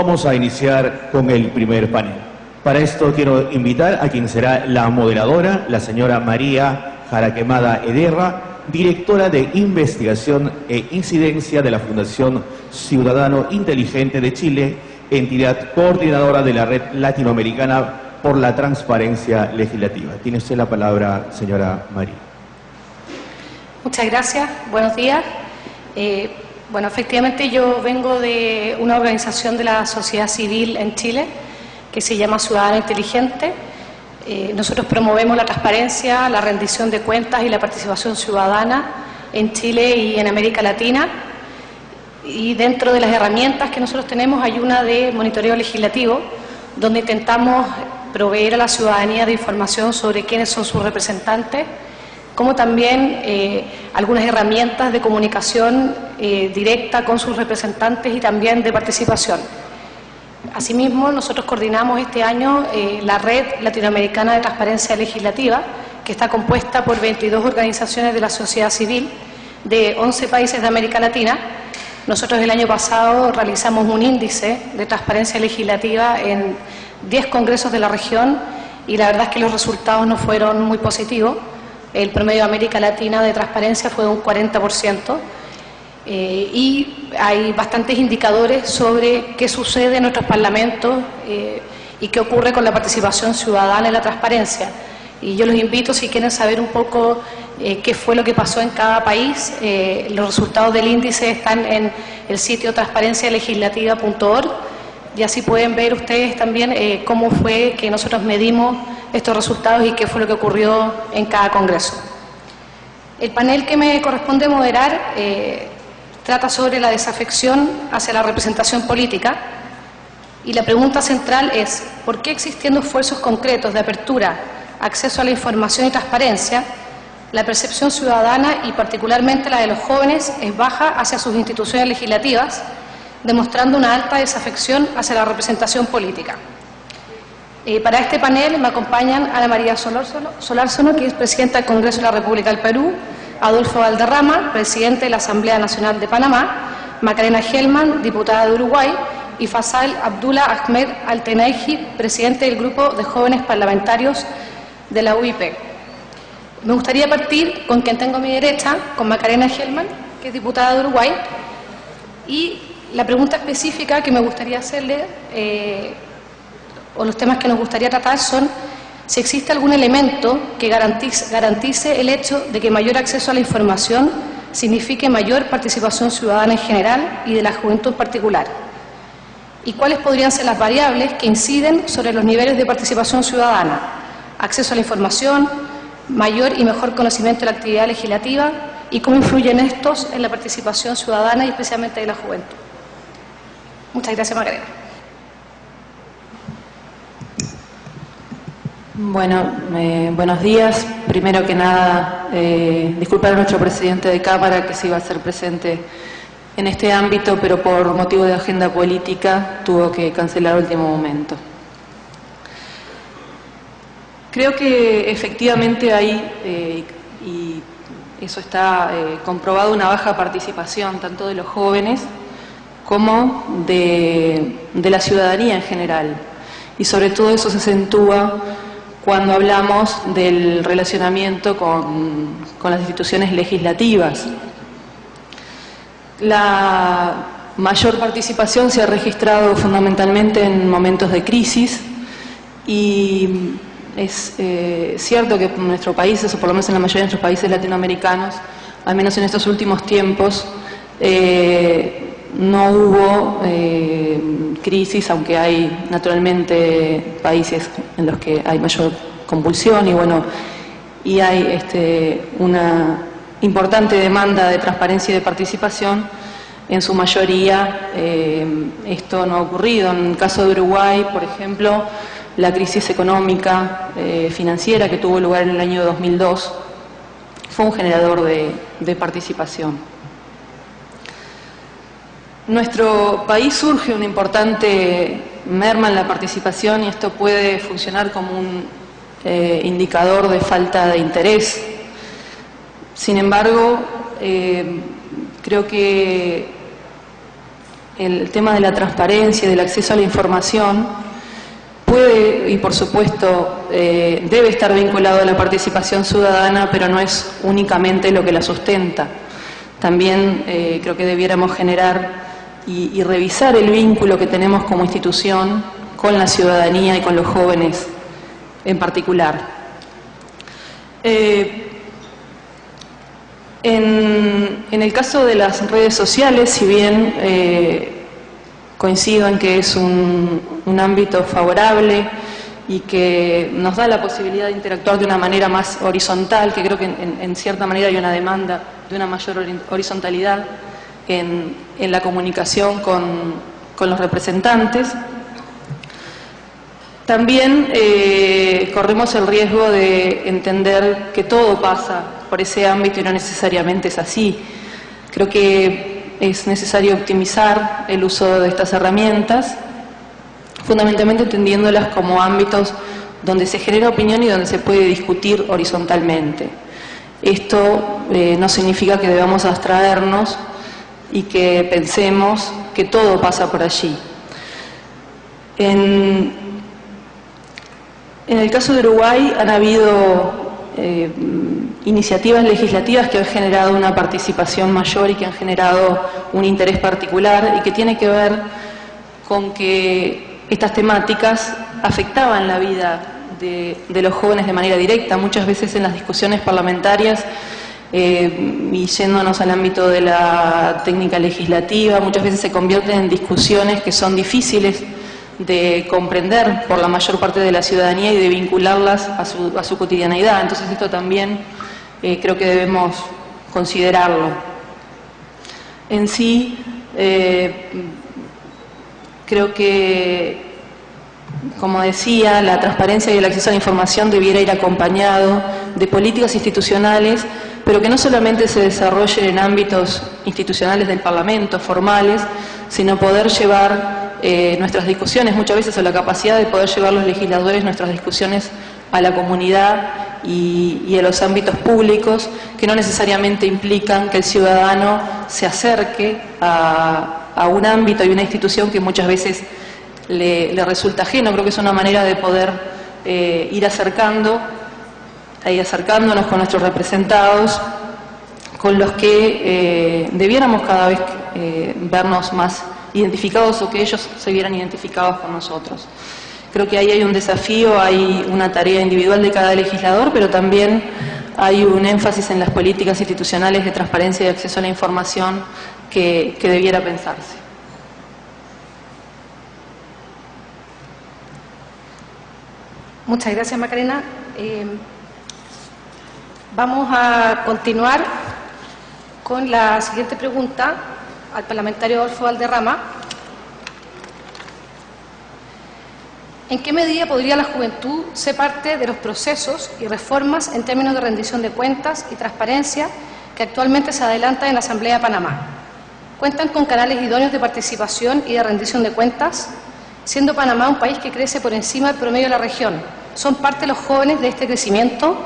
Vamos a iniciar con el primer panel. Para esto quiero invitar a quien será la moderadora, la señora María Jaraquemada Ederra, directora de Investigación e Incidencia de la Fundación Ciudadano Inteligente de Chile, entidad coordinadora de la Red Latinoamericana por la Transparencia Legislativa. Tiene usted la palabra, señora María. Muchas gracias, buenos días. Bueno, efectivamente yo vengo de una organización de la sociedad civil en Chile que se llama Ciudadano Inteligente. Nosotros promovemos la transparencia, la rendición de cuentas y la participación ciudadana en Chile y en América Latina. Y dentro de las herramientas que nosotros tenemos hay una de monitoreo legislativo, donde intentamos proveer a la ciudadanía de información sobre quiénes son sus representantes, como también algunas herramientas de comunicación directa con sus representantes y también de participación. Asimismo, nosotros coordinamos este año la Red Latinoamericana de Transparencia Legislativa, que está compuesta por 22 organizaciones de la sociedad civil de 11 países de América Latina. Nosotros el año pasado realizamos un índice de transparencia legislativa en 10 congresos de la región y la verdad es que los resultados no fueron muy positivos. El promedio de América Latina de transparencia fue de un 40%. Y hay bastantes indicadores sobre qué sucede en nuestros parlamentos y qué ocurre con la participación ciudadana en la transparencia. Y yo los invito, si quieren saber un poco qué fue lo que pasó en cada país, los resultados del índice están en el sitio transparencialegislativa.org y así pueden ver ustedes también cómo fue que nosotros medimos estos resultados y qué fue lo que ocurrió en cada congreso. El panel que me corresponde moderar trata sobre la desafección hacia la representación política y la pregunta central es ¿por qué existiendo esfuerzos concretos de apertura, acceso a la información y transparencia, la percepción ciudadana y particularmente la de los jóvenes es baja hacia sus instituciones legislativas, demostrando una alta desafección hacia la representación política? Para este panel me acompañan Ana María Solárzono, que es presidenta del Congreso de la República del Perú, Adolfo Valderrama, presidente de la Asamblea Nacional de Panamá, Macarena Gelman, diputada de Uruguay, y Faisal Abdullah Ahmed Altenaiji, presidente del Grupo de Jóvenes Parlamentarios de la UIP. Me gustaría partir con quien tengo a mi derecha, con Macarena Gelman, que es diputada de Uruguay, y la pregunta específica que me gustaría hacerle, o los temas que nos gustaría tratar son si existe algún elemento que garantice el hecho de que mayor acceso a la información signifique mayor participación ciudadana en general y de la juventud en particular. ¿Y cuáles podrían ser las variables que inciden sobre los niveles de participación ciudadana? Acceso a la información, mayor y mejor conocimiento de la actividad legislativa y cómo influyen estos en la participación ciudadana y especialmente de la juventud. Muchas gracias, Macarena. Bueno, buenos días. Primero que nada, disculpar a nuestro presidente de Cámara que se iba a hacer presente en este ámbito, pero por motivo de agenda política tuvo que cancelar a último momento. Creo que efectivamente hay, y eso está comprobado, una baja participación tanto de los jóvenes como de la ciudadanía en general. Y sobre todo eso se acentúa cuando hablamos del relacionamiento con las instituciones legislativas. La mayor participación se ha registrado fundamentalmente en momentos de crisis y es cierto que en nuestros países, o por lo menos en la mayoría de nuestros países latinoamericanos, al menos en estos últimos tiempos, no hubo crisis, aunque hay naturalmente países en los que hay mayor convulsión y bueno, y hay una importante demanda de transparencia y de participación. En su mayoría esto no ha ocurrido. En el caso de Uruguay, por ejemplo, la crisis económica financiera que tuvo lugar en el año 2002 fue un generador de participación. En nuestro país surge una importante merma en la participación y esto puede funcionar como un indicador de falta de interés. Sin embargo, creo que el tema de la transparencia y del acceso a la información puede, y por supuesto debe estar vinculado a la participación ciudadana, pero no es únicamente lo que la sustenta. También creo que debiéramos generar y revisar el vínculo que tenemos como institución con la ciudadanía y con los jóvenes en particular. En el caso de las redes sociales, si bien coincido en que es un ámbito favorable y que nos da la posibilidad de interactuar de una manera más horizontal, que creo que en cierta manera hay una demanda de una mayor horizontalidad en la comunicación con los representantes. También corremos el riesgo de entender que todo pasa por ese ámbito y no necesariamente es así. Creo que es necesario optimizar el uso de estas herramientas, fundamentalmente entendiéndolas como ámbitos donde se genera opinión y donde se puede discutir horizontalmente. Esto no significa que debamos abstraernos y que pensemos que todo pasa por allí. En el caso de Uruguay han habido iniciativas legislativas que han generado una participación mayor y que han generado un interés particular y que tiene que ver con que estas temáticas afectaban la vida de los jóvenes de manera directa. Muchas veces en las discusiones parlamentarias, y yéndonos al ámbito de la técnica legislativa, muchas veces se convierten en discusiones que son difíciles de comprender por la mayor parte de la ciudadanía y de vincularlas a su cotidianeidad. Entonces esto también creo que debemos considerarlo. En sí, creo que, como decía, la transparencia y el acceso a la información debiera ir acompañado de políticas institucionales, pero que no solamente se desarrollen en ámbitos institucionales del Parlamento, formales, sino poder llevar nuestras discusiones, muchas veces, o la capacidad de poder llevar los legisladores nuestras discusiones a la comunidad y a los ámbitos públicos, que no necesariamente implican que el ciudadano se acerque a un ámbito y una institución que muchas veces le resulta ajeno. Creo que es una manera de poder ir acercándonos con nuestros representados, con los que debiéramos cada vez vernos más identificados, o que ellos se vieran identificados con nosotros. Creo que ahí hay un desafío, hay una tarea individual de cada legislador, pero también hay un énfasis en las políticas institucionales de transparencia y acceso a la información que debiera pensarse. Muchas gracias, Macarena. Vamos a continuar con la siguiente pregunta al parlamentario Adolfo Valderrama. ¿En qué medida podría la juventud ser parte de los procesos y reformas en términos de rendición de cuentas y transparencia que actualmente se adelantan en la Asamblea de Panamá? ¿Cuentan con canales idóneos de participación y de rendición de cuentas? Siendo Panamá un país que crece por encima del promedio de la región, ¿son parte los jóvenes de este crecimiento?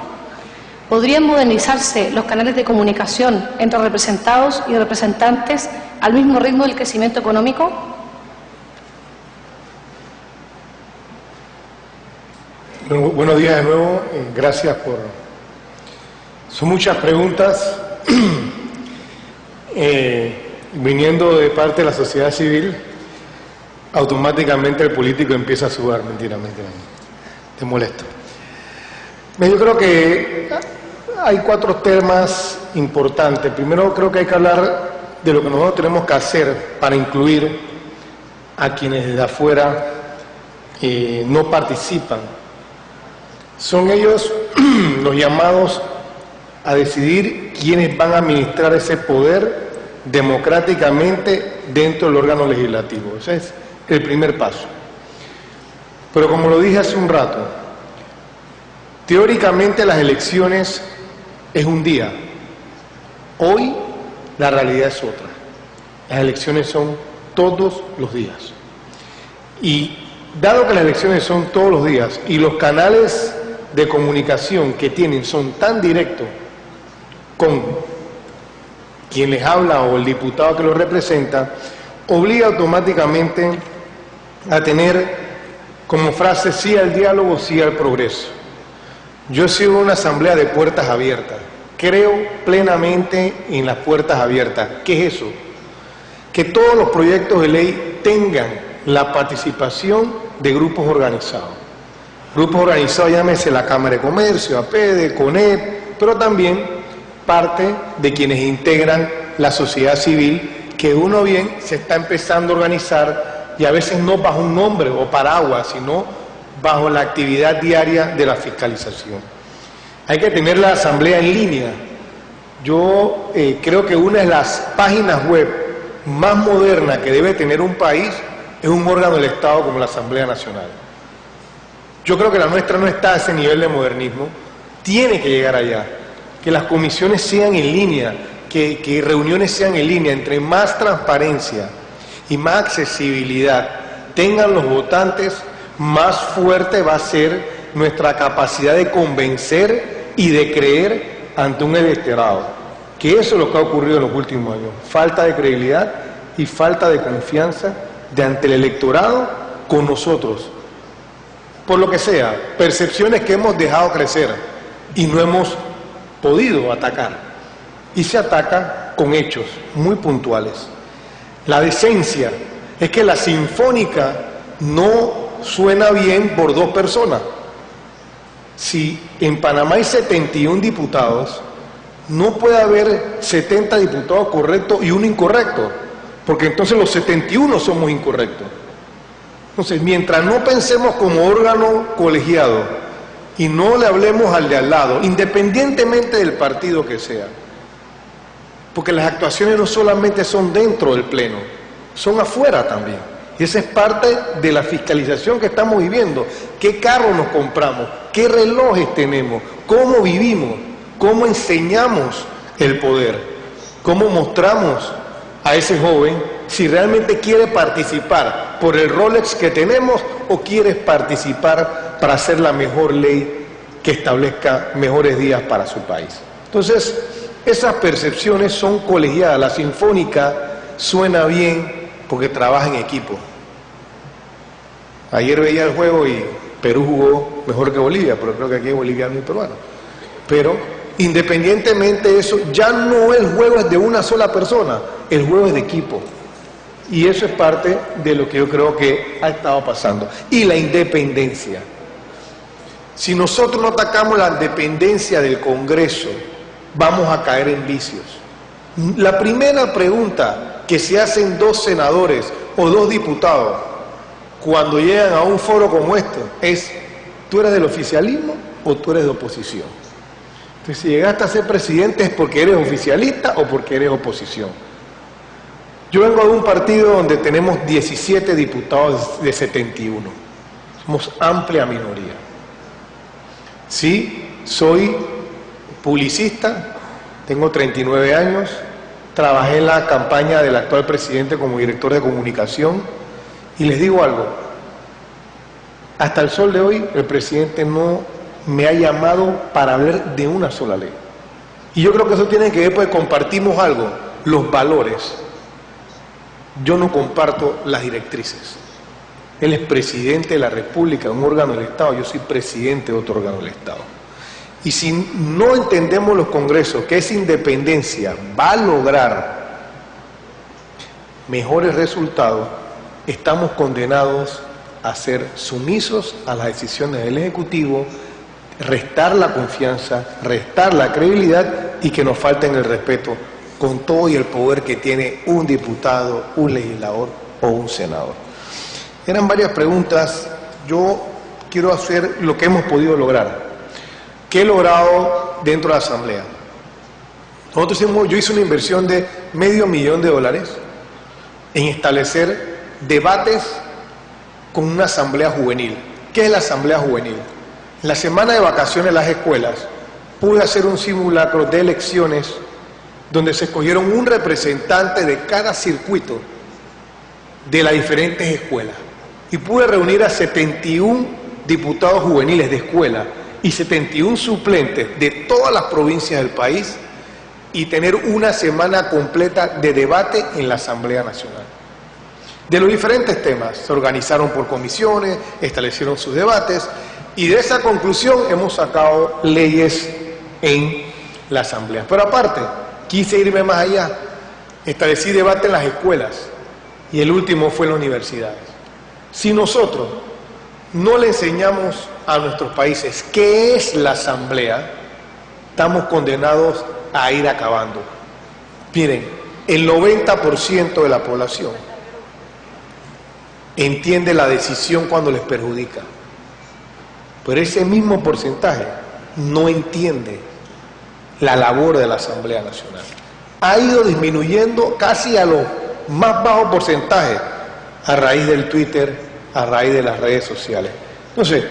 ¿Podrían modernizarse los canales de comunicación entre representados y representantes al mismo ritmo del crecimiento económico? Bueno, buenos días de nuevo, gracias por... Son muchas preguntas viniendo de parte de la sociedad civil. Automáticamente el político empieza a sudar. Mentira, te molesto. Yo creo que hay 4 temas importantes. Primero, creo que hay que hablar de lo que nosotros tenemos que hacer para incluir a quienes desde afuera no participan. Son ellos los llamados a decidir quiénes van a administrar ese poder democráticamente dentro del órgano legislativo. Ese es el primer paso. Pero como lo dije hace un rato, teóricamente las elecciones es un día. Hoy la realidad es otra. Las elecciones son todos los días. Y dado que las elecciones son todos los días y los canales de comunicación que tienen son tan directos con quien les habla o el diputado que los representa, obliga automáticamente a tener como frase sí al diálogo, sí al progreso. Yo he sido una asamblea de puertas abiertas, creo plenamente en las puertas abiertas. ¿Qué es eso? Que todos los proyectos de ley tengan la participación de grupos organizados. Grupos organizados, llámese la Cámara de Comercio, APEDE, CONEP, pero también parte de quienes integran la sociedad civil, que uno bien se está empezando a organizar y a veces no bajo un nombre o paraguas, sino bajo la actividad diaria de la fiscalización. Hay que tener la asamblea en línea. Yo creo que una de las páginas web más modernas que debe tener un país es un órgano del Estado como la Asamblea Nacional. Yo creo que la nuestra no está a ese nivel de modernismo, tiene que llegar allá, que las comisiones sean en línea, que reuniones sean en línea. Entre más transparencia y más accesibilidad tengan los votantes, más fuerte va a ser nuestra capacidad de convencer y de creer ante un electorado. Que eso es lo que ha ocurrido en los últimos años. Falta de credibilidad y falta de confianza de ante el electorado con nosotros. Por lo que sea, percepciones que hemos dejado crecer y no hemos podido atacar. Y se ataca con hechos muy puntuales. La decencia es que la sinfónica no suena bien por dos personas. Si en Panamá hay 71 diputados, no puede haber 70 diputados correctos y uno incorrecto, porque entonces los 71 somos incorrectos. Entonces, mientras no pensemos como órgano colegiado y no le hablemos al de al lado, independientemente del partido que sea, porque las actuaciones no solamente son dentro del pleno, son afuera también. Y esa es parte de la fiscalización que estamos viviendo. ¿Qué carro nos compramos? ¿Qué relojes tenemos? ¿Cómo vivimos? ¿Cómo enseñamos el poder? ¿Cómo mostramos a ese joven si realmente quiere participar por el Rolex que tenemos o quiere participar para hacer la mejor ley que establezca mejores días para su país? Entonces, esas percepciones son colegiadas. La sinfónica suena bien porque trabaja en equipo. Ayer veía el juego y Perú jugó mejor que Bolivia, pero creo que aquí Bolivia no es peruano. Pero independientemente de eso, ya no el juego es de una sola persona, el juego es de equipo. Y eso es parte de lo que yo creo que ha estado pasando. Y la independencia. Si nosotros no atacamos la independencia del Congreso, vamos a caer en vicios. La primera pregunta que se hacen dos senadores o dos diputados cuando llegan a un foro como este es: ¿tú eres del oficialismo o tú eres de oposición? Entonces, si llegaste a ser presidente es porque eres oficialista o porque eres oposición. Yo vengo de un partido donde tenemos 17 diputados de 71. Somos amplia minoría. Sí, soy publicista, tengo 39 años, trabajé en la campaña del actual presidente como director de comunicación y les digo algo, hasta el sol de hoy el presidente no me ha llamado para hablar de una sola ley. Y yo creo que eso tiene que ver porque compartimos algo, los valores. Yo no comparto las directrices. Él es presidente de la República, un órgano del Estado, yo soy presidente de otro órgano del Estado. Y si no entendemos los congresos que esa independencia va a lograr mejores resultados, estamos condenados a ser sumisos a las decisiones del Ejecutivo, restar la confianza, restar la credibilidad y que nos falten el respeto con todo y el poder que tiene un diputado, un legislador o un senador. Eran varias preguntas. Yo quiero hacer lo que hemos podido lograr. ¿Qué he logrado dentro de la Asamblea? Yo hice una inversión de $500,000 en establecer debates con una asamblea juvenil. ¿Qué es la asamblea juvenil? En la semana de vacaciones en las escuelas pude hacer un simulacro de elecciones donde se escogieron un representante de cada circuito de las diferentes escuelas. Y pude reunir a 71 diputados juveniles de escuela y 71 suplentes de todas las provincias del país y tener una semana completa de debate en la Asamblea Nacional. de los diferentes temas. Se organizaron por comisiones, establecieron sus debates y de esa conclusión hemos sacado leyes en la Asamblea. Pero aparte, quise irme más allá, establecí debate en las escuelas y el último fue en las universidades. Si nosotros no le enseñamos a nuestros países qué es la Asamblea, estamos condenados a ir acabando. Miren, el 90% de la población entiende la decisión cuando les perjudica, pero ese mismo porcentaje no entiende la labor de la Asamblea Nacional. Ha ido disminuyendo casi a los más bajos porcentajes a raíz del Twitter, a raíz de las redes sociales. Entonces,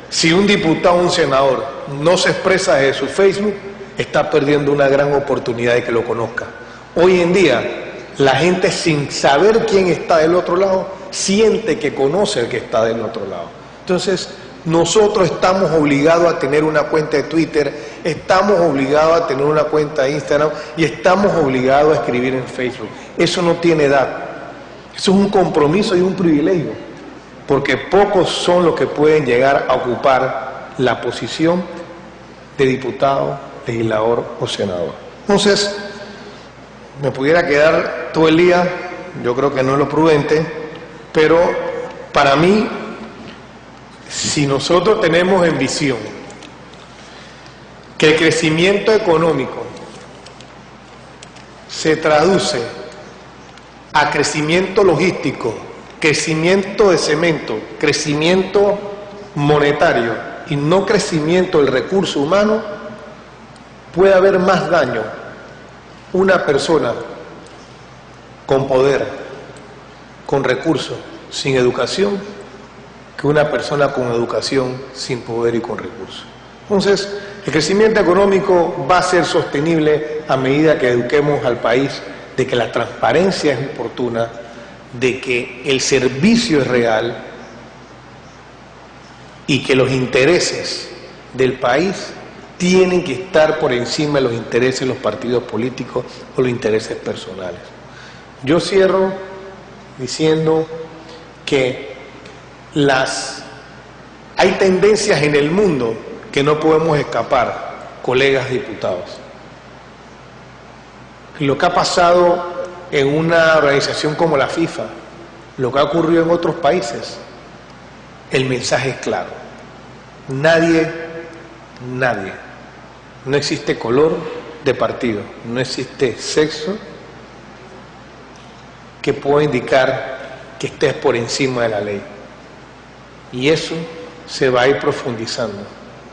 si un diputado o un senador no se expresa desde su Facebook, está perdiendo una gran oportunidad de que lo conozca. Hoy en día, la gente sin saber quién está del otro lado, siente que conoce al que está del otro lado. Entonces, nosotros estamos obligados a tener una cuenta de Twitter, estamos obligados a tener una cuenta de Instagram y estamos obligados a escribir en Facebook. Eso no tiene edad. Eso es un compromiso y un privilegio, porque pocos son los que pueden llegar a ocupar la posición de diputado, legislador o senador. Entonces, me pudiera quedar todo el día, yo creo que no es lo prudente, pero para mí, si nosotros tenemos en visión que el crecimiento económico se traduce a crecimiento logístico, crecimiento de cemento, crecimiento monetario y no crecimiento del recurso humano, puede haber más daño una persona con poder, con recursos, sin educación, que una persona con educación, sin poder y con recursos. Entonces, el crecimiento económico va a ser sostenible a medida que eduquemos al país de que la transparencia es oportuna, de que el servicio es real y que los intereses del país tienen que estar por encima de los intereses de los partidos políticos o los intereses personales. Yo cierro diciendo que hay tendencias en el mundo que no podemos escapar, colegas diputados. Lo que ha pasado en una organización como la FIFA, lo que ha ocurrido en otros países, el mensaje es claro. Nadie, no existe color de partido, no existe sexo que pueda indicar que estés por encima de la ley. Y eso se va a ir profundizando,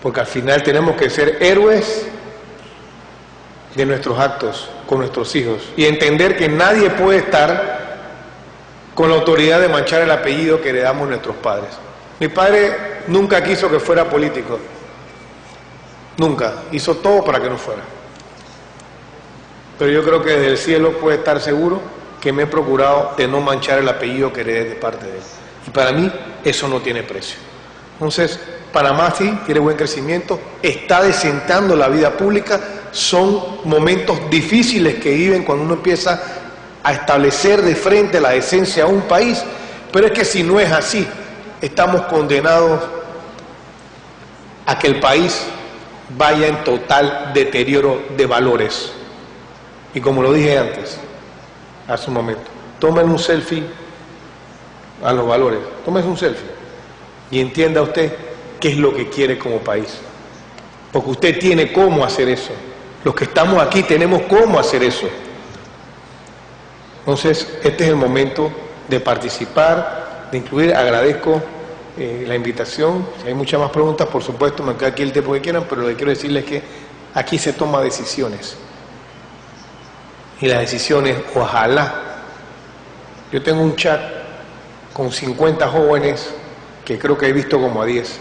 porque al final tenemos que ser héroes de nuestros actos con nuestros hijos y entender que nadie puede estar con la autoridad de manchar el apellido que heredamos nuestros padres. Mi padre nunca quiso que fuera político, nunca, hizo todo para que no fuera. Pero yo creo que desde el cielo puede estar seguro que me he procurado de no manchar el apellido que heredé de parte de él. Y para mí eso no tiene precio. Entonces, Panamá sí tiene buen crecimiento, está desentando la vida pública, son momentos difíciles que viven cuando uno empieza a establecer de frente la decencia a un país, pero es que si no es así, estamos condenados a que el país vaya en total deterioro de valores. Y como lo dije antes, hace un momento, tomen un selfie a los valores, tómese un selfie y entienda usted qué es lo que quiere como país, porque usted tiene cómo hacer eso, los que estamos aquí tenemos cómo hacer eso. Entonces, este es el momento de participar, de incluir. Agradezco la invitación. Si hay muchas más preguntas, por supuesto, me queda aquí el tiempo que quieran, pero lo que quiero decirles es que aquí se toman decisiones. Y las decisiones, ojalá. Yo tengo un chat con 50 jóvenes que creo que he visto como a 10.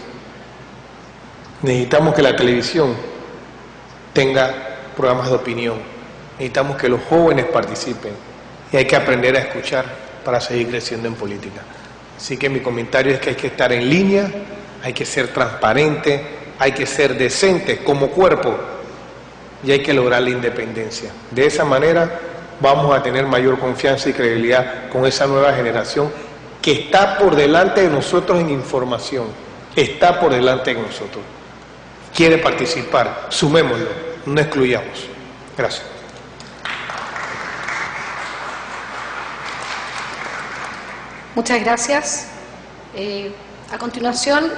Necesitamos que la televisión tenga programas de opinión. Necesitamos que los jóvenes participen. Y hay que aprender a escuchar para seguir creciendo en política. Así que mi comentario es que hay que estar en línea, hay que ser transparente, hay que ser decentes como cuerpo y hay que lograr la independencia. De esa manera vamos a tener mayor confianza y credibilidad con esa nueva generación que está por delante de nosotros en información, está por delante de nosotros. Quiere participar, sumémoslo, no excluyamos. Gracias. Muchas gracias. A continuación,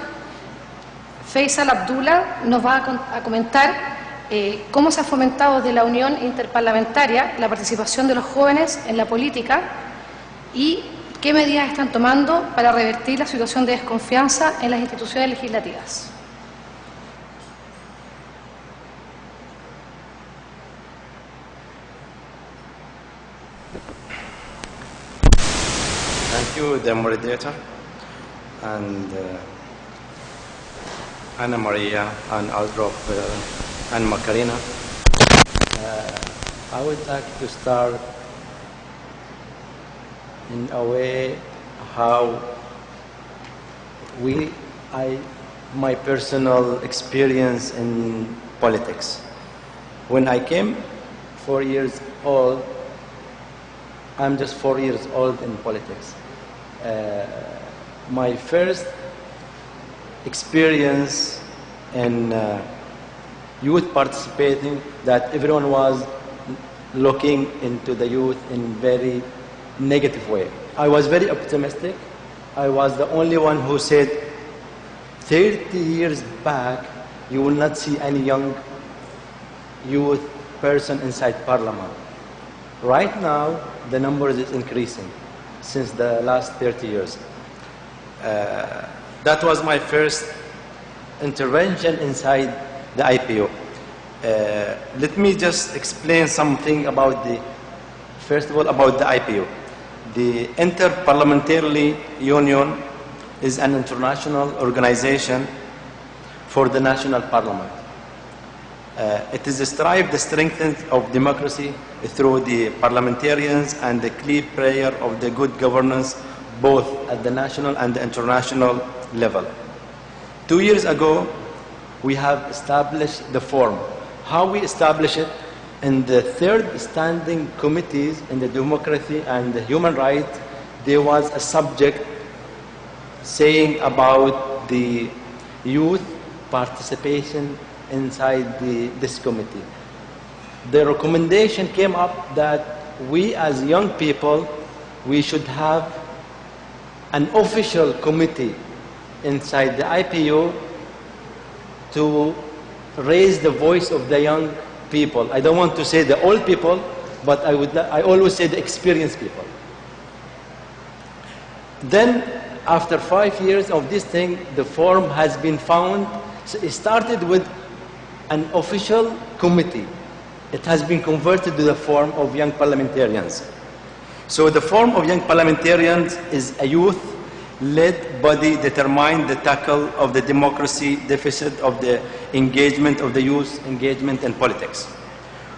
Faisal Abdullah nos va a comentar cómo se ha fomentado desde la Unión Interparlamentaria la participación de los jóvenes en la política y qué medidas están tomando para revertir la situación de desconfianza en las instituciones legislativas. Thank you, the moderator, and Anna Maria, and Aldrop, and Macarena. I would like to start in a way how my personal experience in politics. When I came 4 years old, I'm just 4 years old in politics. My first experience in youth participating, that everyone was looking into the youth in very negative way. I was very optimistic. I was the only one who said 30 years back you will not see any young youth person inside parliament. Right now the number is increasing since the last 30 years. That was my first intervention inside the IPU. Let me just explain something about first of all, about the IPU. The Inter-Parliamentary Union is an international organization for the national parliament. It is strive the strengthening of democracy through the parliamentarians and the clear prayer of the good governance both at the national and the international level. 2 years ago, we have established the forum. How we establish it? In the third standing committees in the democracy and the human rights, there was a subject saying about the youth participation inside this committee. The recommendation came up that we as young people, we should have an official committee inside the IPU to raise the voice of the young people. I don't want to say the old people, but I always say the experienced people. Then, after 5 years of this thing, the forum has been found. So it started with an official committee. It has been converted to the forum of young parliamentarians. So the forum of young parliamentarians is a youth-led body determined the tackle of the democracy deficit of the engagement of the youth engagement in politics.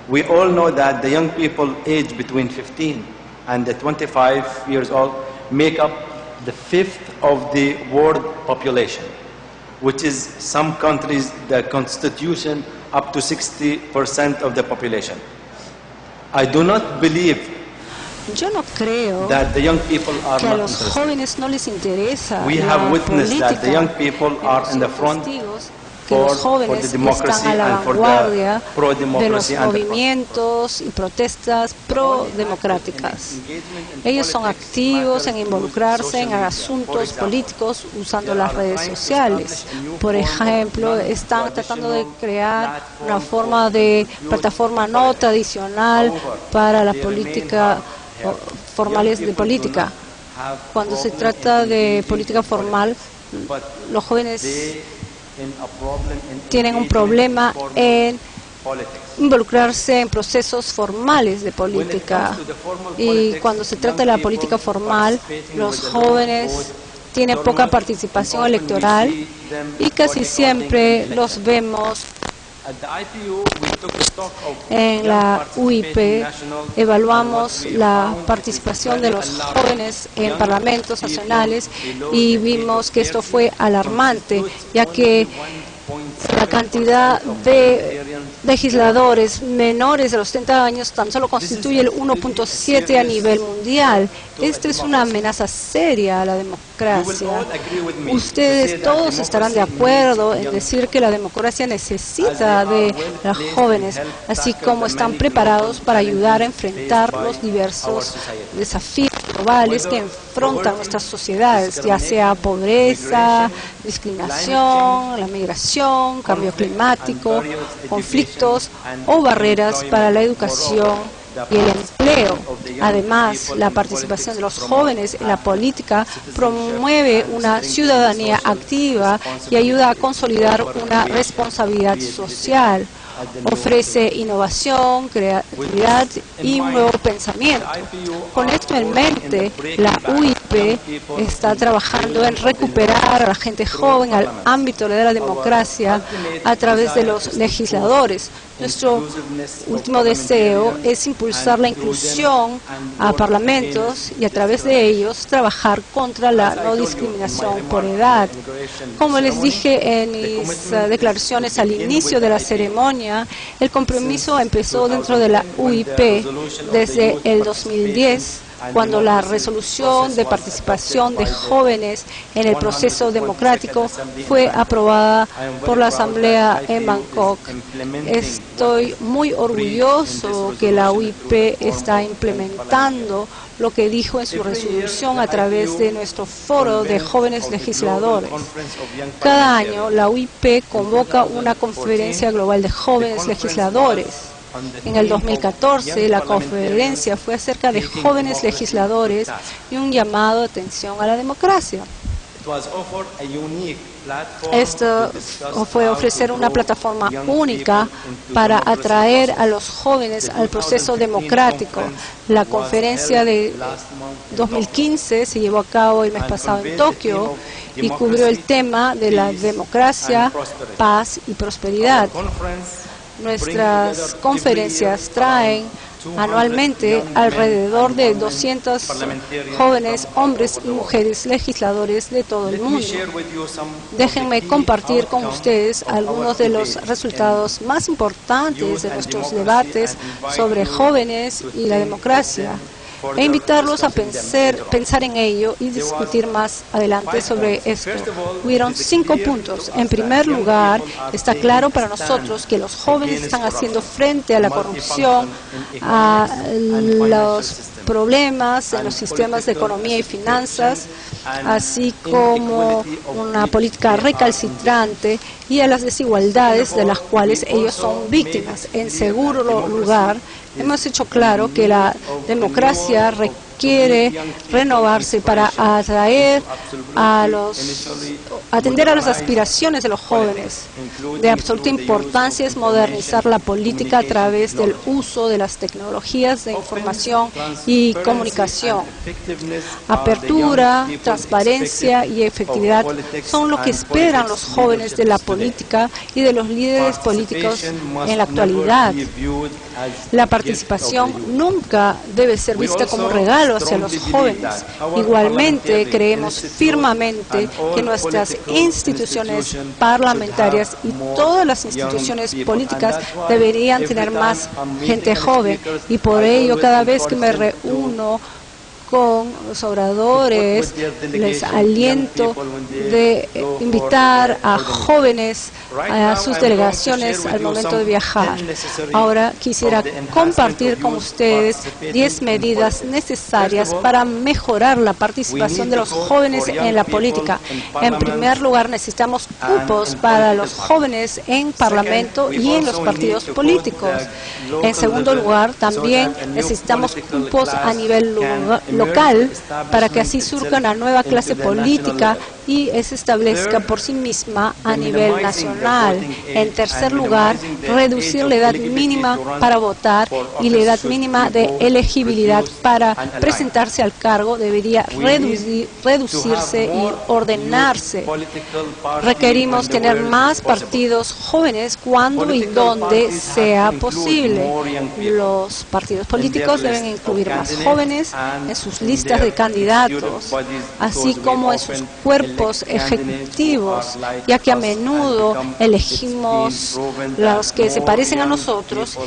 We all know that the young people aged between 15 and 25 years old make up the fifth of the world population, which is some countries, the constitution, up to 60% of the population. I do not believe Yo no creo that the young people are que a not los interested. jóvenes no les interesa We la have witnessed that the política. young people are in the Somos front testigos que for los the jóvenes democracy están a la and for vanguardia the pro-democracy de los and the movimientos y protestas pro-democráticas. Ellos son activos en involucrarse en asuntos políticos usando las redes sociales. Por ejemplo, están tratando de crear una forma de plataforma no tradicional para la política formales de política. Cuando se trata de política formal, los jóvenes tienen un problema en involucrarse en procesos formales de política. Y cuando se trata de la política formal, los jóvenes tienen poca participación electoral y casi siempre los vemos. En la UIP evaluamos la participación de los jóvenes en parlamentos nacionales y vimos que esto fue alarmante, ya que la cantidad de legisladores menores de los 30 años tan solo constituye el 1.7 a nivel mundial. Esta es una amenaza seria a la democracia. Ustedes todos estarán de acuerdo en decir que la democracia necesita de los jóvenes, así como están preparados para ayudar a enfrentar los diversos desafíos globales que enfrentan nuestras sociedades, ya sea pobreza, discriminación, la migración, cambio climático, conflictos o barreras para la educación y el empleo. Además, la participación de los jóvenes en la política promueve una ciudadanía activa y ayuda a consolidar una responsabilidad social. Ofrece innovación, creatividad y un nuevo pensamiento. Con esto en mente, la UIP está trabajando en recuperar a la gente joven al ámbito de la democracia a través de los legisladores. Nuestro último deseo es impulsar la inclusión a parlamentos y a través de ellos trabajar contra la no discriminación por edad. Como les dije en mis declaraciones al inicio de la ceremonia, el compromiso empezó dentro de la UIP desde el 2010, cuando la resolución de participación de jóvenes en el proceso democrático fue aprobada por la Asamblea en Bangkok. Estoy muy orgulloso que la UIP está implementando lo que dijo en su resolución a través de nuestro foro de jóvenes legisladores. Cada año, la UIP convoca una conferencia global de jóvenes legisladores. En el 2014, la conferencia fue acerca de jóvenes legisladores y un llamado de atención a la democracia. Esto fue ofrecer una plataforma única para atraer a los jóvenes al proceso democrático. La conferencia de 2015 se llevó a cabo el mes pasado en Tokio y cubrió el tema de la democracia, paz y prosperidad. Nuestras conferencias traen anualmente alrededor de 200 jóvenes, hombres y mujeres legisladores de todo el mundo. Déjenme compartir con ustedes algunos de los resultados más importantes de nuestros debates sobre jóvenes y la democracia, e invitarlos a pensar en ello y discutir más adelante sobre esto. Hubieron 5 puntos. En primer lugar, está claro para nosotros que los jóvenes están haciendo frente a la corrupción, a los problemas en los sistemas de economía y finanzas, así como una política recalcitrante y a las desigualdades de las cuales ellos son víctimas. En segundo lugar, hemos hecho claro que la democracia requiere renovarse para atender a las aspiraciones de los jóvenes. De absoluta importancia es modernizar la política a través del uso de las tecnologías de información y comunicación. Apertura, transparencia y efectividad son lo que esperan los jóvenes de la política y de los líderes políticos en la actualidad. La participación nunca debe ser vista como un regalo hacia los jóvenes. Igualmente, creemos firmemente que nuestras instituciones parlamentarias y todas las instituciones políticas deberían tener más gente joven. Y por ello, cada vez que me reúno con los oradores, les aliento de invitar a jóvenes a sus delegaciones al momento de viajar. Ahora quisiera compartir con ustedes 10 medidas necesarias para mejorar la participación de los jóvenes en la política. En primer lugar, necesitamos cupos para los jóvenes en Parlamento y en los partidos políticos. En segundo lugar, también necesitamos cupos a nivel local para que así surja una nueva clase política y se establezca por sí misma a nivel nacional. En tercer lugar, reducir la edad mínima para votar y la edad mínima de elegibilidad para presentarse al cargo debería reducirse y ordenarse. Requerimos tener más partidos jóvenes cuando y donde sea posible. Los partidos políticos deben incluir más jóvenes en sus listas de candidatos, así como en sus cuerpos grupos ejecutivos, ya que a menudo elegimos los que se parecen a nosotros,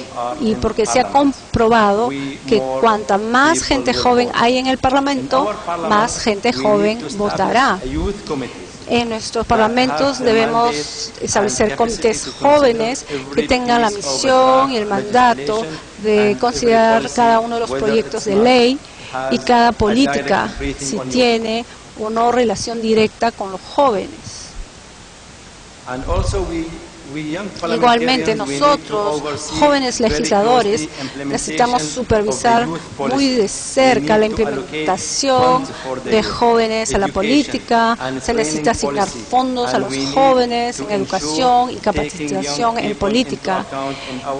y porque se ha comprobado que cuanta más gente joven hay en el Parlamento, más gente joven votará. En nuestros parlamentos debemos establecer comités jóvenes que tengan la misión y el mandato de considerar cada uno de los proyectos de ley y cada política, si tiene o no relación directa con los jóvenes. Igualmente, nosotros, jóvenes legisladores, necesitamos supervisar muy de cerca la implementación de jóvenes a la política. Se necesita asignar fondos a los jóvenes en educación y capacitación en política.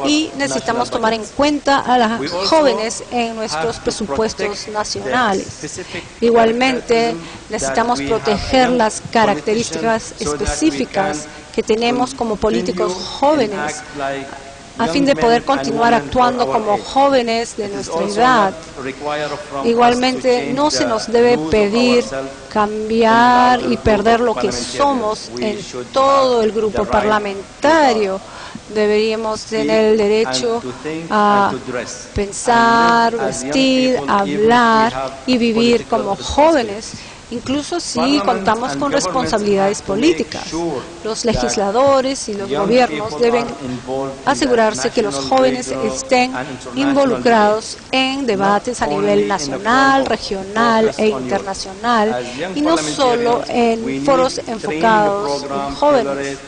Y necesitamos tomar en cuenta a los jóvenes en nuestros presupuestos nacionales. Igualmente, necesitamos proteger las características específicas que tenemos como políticos jóvenes, a fin de poder continuar actuando como jóvenes de nuestra edad. Igualmente, no se nos debe pedir cambiar y perder lo que somos en todo el grupo parlamentario. Deberíamos tener el derecho a pensar, vestir, hablar y vivir como jóvenes, incluso si contamos con responsabilidades políticas. Los legisladores y los gobiernos deben asegurarse que los jóvenes estén involucrados en debates a nivel nacional, regional e internacional, y no solo en foros enfocados en jóvenes.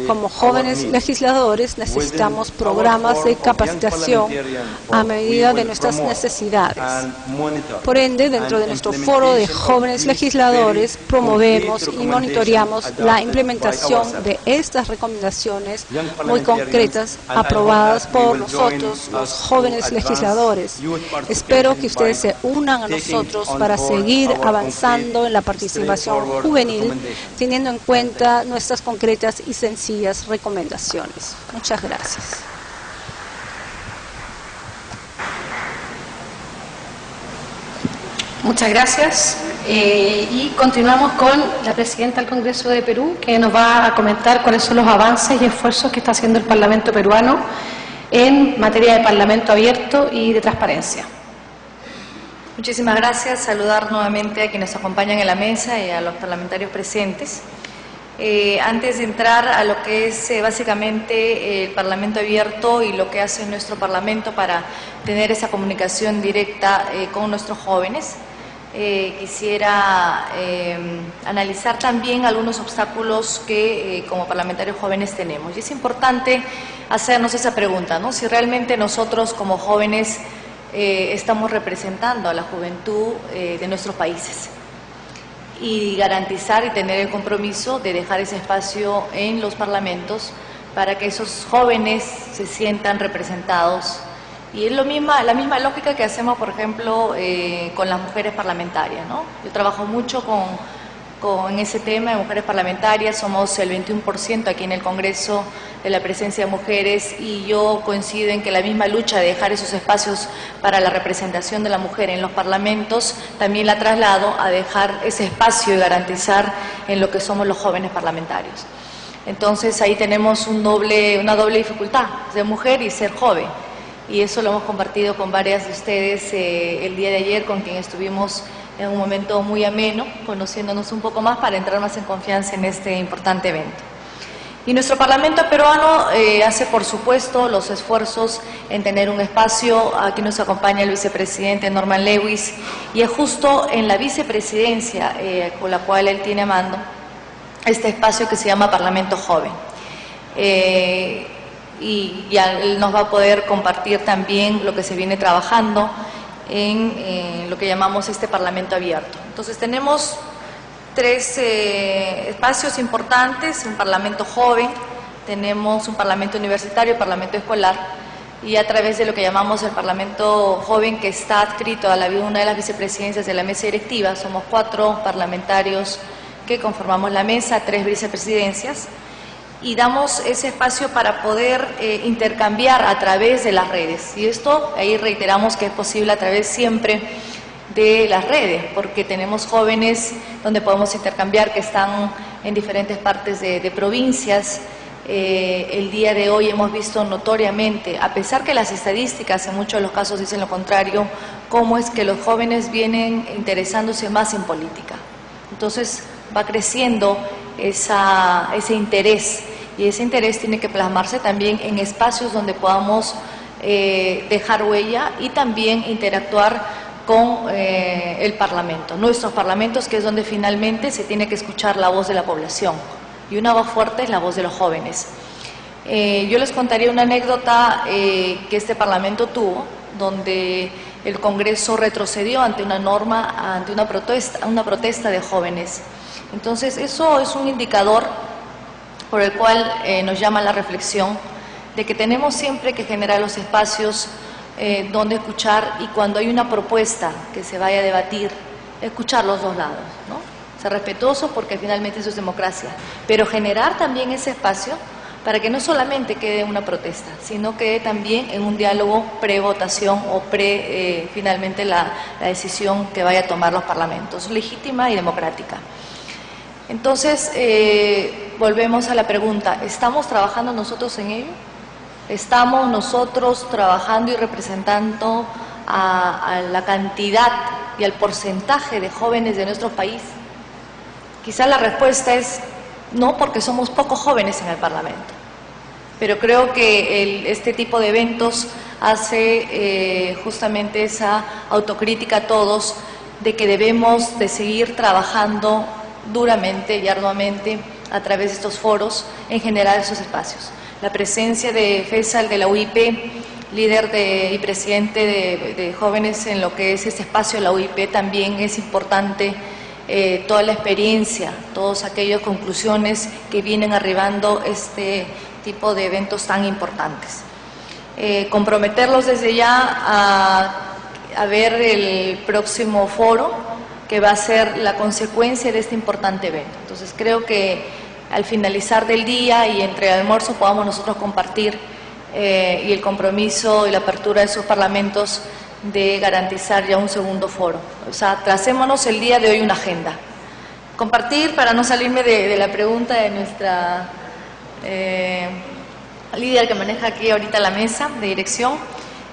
Como jóvenes legisladores necesitamos programas de capacitación a medida de nuestras necesidades. Por ende, dentro de nuestro foro de jóvenes legisladores, promovemos y monitoreamos la implementación de estas recomendaciones muy concretas aprobadas por nosotros, los jóvenes legisladores. Espero que ustedes se unan a nosotros para seguir avanzando en la participación juvenil, teniendo en cuenta nuestras concretas y sencillas recomendaciones. Muchas gracias. Muchas gracias. Y continuamos con la presidenta del Congreso de Perú, que nos va a comentar cuáles son los avances y esfuerzos que está haciendo el Parlamento peruano en materia de Parlamento abierto y de transparencia. Muchísimas gracias. Saludar nuevamente a quienes nos acompañan en la mesa y a los parlamentarios presentes. Antes de entrar a lo que es básicamente el Parlamento abierto y lo que hace nuestro Parlamento para tener esa comunicación directa con nuestros jóvenes, quisiera analizar también algunos obstáculos que como parlamentarios jóvenes tenemos. Y es importante hacernos esa pregunta, ¿no? Si realmente nosotros como jóvenes estamos representando a la juventud de nuestros países, y garantizar y tener el compromiso de dejar ese espacio en los parlamentos para que esos jóvenes se sientan representados. Y es la misma lógica que hacemos, por ejemplo, con las mujeres parlamentarias, ¿no? Yo trabajo mucho en ese tema de mujeres parlamentarias. Somos el 21% aquí en el Congreso de la presencia de mujeres, y yo coincido en que la misma lucha de dejar esos espacios para la representación de la mujer en los parlamentos también la traslado a dejar ese espacio y garantizar en lo que somos los jóvenes parlamentarios. Entonces ahí tenemos una doble dificultad, ser mujer y ser joven, y eso lo hemos compartido con varias de ustedes el día de ayer, con quien estuvimos en un momento muy ameno, conociéndonos un poco más para entrar más en confianza en este importante evento. Y nuestro Parlamento peruano hace, por supuesto, los esfuerzos en tener un espacio. Aquí nos acompaña el vicepresidente Norman Lewis, y es justo en la vicepresidencia con la cual él tiene a mando este espacio que se llama Parlamento Joven. Y ya él nos va a poder compartir también lo que se viene trabajando en lo que llamamos este Parlamento abierto. Entonces tenemos tres espacios importantes: un Parlamento joven, tenemos un Parlamento universitario, un Parlamento escolar, y a través de lo que llamamos el Parlamento joven, que está adscrito a una de las vicepresidencias de la mesa directiva. Somos 4 parlamentarios que conformamos la mesa, 3 vicepresidencias, y damos ese espacio para poder intercambiar a través de las redes. Y esto, ahí reiteramos que es posible a través siempre de las redes, porque tenemos jóvenes donde podemos intercambiar que están en diferentes partes de provincias. El día de hoy hemos visto notoriamente, a pesar que las estadísticas en muchos de los casos dicen lo contrario, cómo es que los jóvenes vienen interesándose más en política. Entonces va creciendo ese interés, y ese interés tiene que plasmarse también en espacios donde podamos dejar huella y también interactuar con el Parlamento, nuestros parlamentos, que es donde finalmente se tiene que escuchar la voz de la población, y una voz fuerte es la voz de los jóvenes. Yo les contaría una anécdota que este Parlamento tuvo, donde el Congreso retrocedió ante una norma, ante una protesta de jóvenes. Entonces, eso es un indicador por el cual nos llama la reflexión de que tenemos siempre que generar los espacios donde escuchar, y cuando hay una propuesta que se vaya a debatir, escuchar los dos lados, ¿no? Ser respetuoso, porque finalmente eso es democracia, pero generar también ese espacio para que no solamente quede una protesta, sino quede también en un diálogo pre-votación o finalmente la decisión que vaya a tomar los parlamentos, legítima y democrática. Entonces, volvemos a la pregunta, ¿estamos trabajando nosotros en ello? ¿Estamos nosotros trabajando y representando a la cantidad y al porcentaje de jóvenes de nuestro país? Quizá la respuesta es no, porque somos pocos jóvenes en el Parlamento. Pero creo que este tipo de eventos hace justamente esa autocrítica a todos de que debemos de seguir trabajando duramente y arduamente a través de estos foros en generar esos espacios. La presencia de Faisal de la UIP, líder y presidente de jóvenes en lo que es este espacio de la UIP, también es importante. Toda la experiencia, todas aquellas conclusiones que vienen arribando este tipo de eventos tan importantes. Comprometerlos desde ya a ver el próximo foro, que va a ser la consecuencia de este importante evento. Entonces creo que al finalizar del día y entre el almuerzo podamos nosotros compartir y el compromiso y la apertura de sus parlamentos de garantizar ya un segundo foro. O sea, tracémonos el día de hoy una agenda. Compartir, para no salirme de la pregunta de nuestra líder que maneja aquí ahorita la mesa de dirección,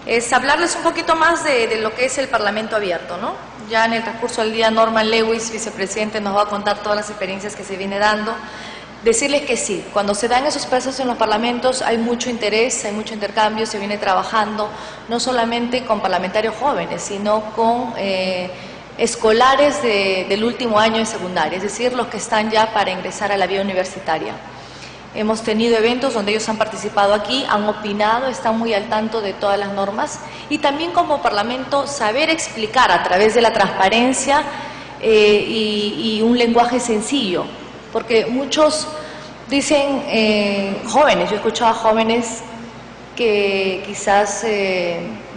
es hablarles un poquito más de lo que es el Parlamento abierto, ¿no? Ya en el transcurso del día Norman Lewis, vicepresidente, nos va a contar todas las experiencias que se viene dando. Decirles que sí, cuando se dan esos procesos en los parlamentos hay mucho interés, hay mucho intercambio, se viene trabajando no solamente con parlamentarios jóvenes, sino con escolares del último año de secundaria, es decir, los que están ya para ingresar a la vida universitaria. Hemos tenido eventos donde ellos han participado aquí, han opinado, están muy al tanto de todas las normas, y también como Parlamento saber explicar a través de la transparencia y un lenguaje sencillo. Porque muchos dicen, jóvenes, yo he escuchado a jóvenes que quizás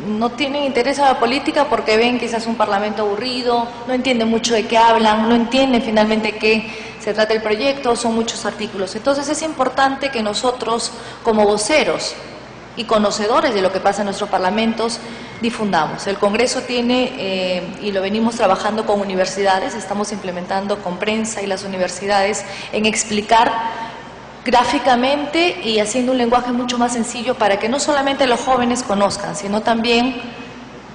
no tienen interés en la política porque ven quizás un parlamento aburrido, no entienden mucho de qué hablan, no entienden finalmente qué se trata el proyecto, son muchos artículos. Entonces es importante que nosotros, como voceros y conocedores de lo que pasa en nuestros parlamentos, difundamos. El Congreso tiene, y lo venimos trabajando con universidades, estamos implementando con prensa y las universidades en explicar gráficamente y haciendo un lenguaje mucho más sencillo para que no solamente los jóvenes conozcan, sino también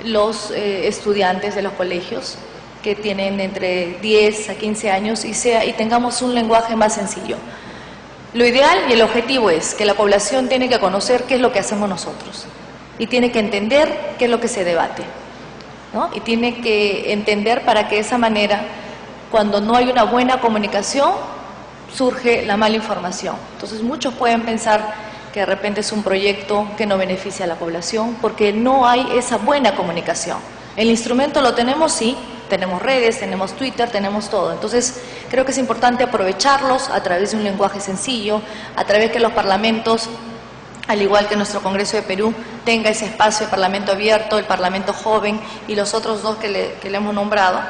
los estudiantes de los colegios que tienen entre 10 a 15 años y tengamos un lenguaje más sencillo. Lo ideal y el objetivo es que la población tiene que conocer qué es lo que hacemos nosotros y tiene que entender qué es lo que se debate, ¿no? Y tiene que entender para que de esa manera, cuando no hay una buena comunicación, surge la mala información. Entonces muchos pueden pensar que de repente es un proyecto que no beneficia a la población porque no hay esa buena comunicación. El instrumento lo tenemos, sí, tenemos redes, tenemos Twitter, tenemos todo. Entonces creo que es importante aprovecharlos a través de un lenguaje sencillo, a través que los parlamentos, al igual que nuestro Congreso de Perú, tenga ese espacio de Parlamento abierto, el Parlamento joven y los otros dos que le hemos nombrado.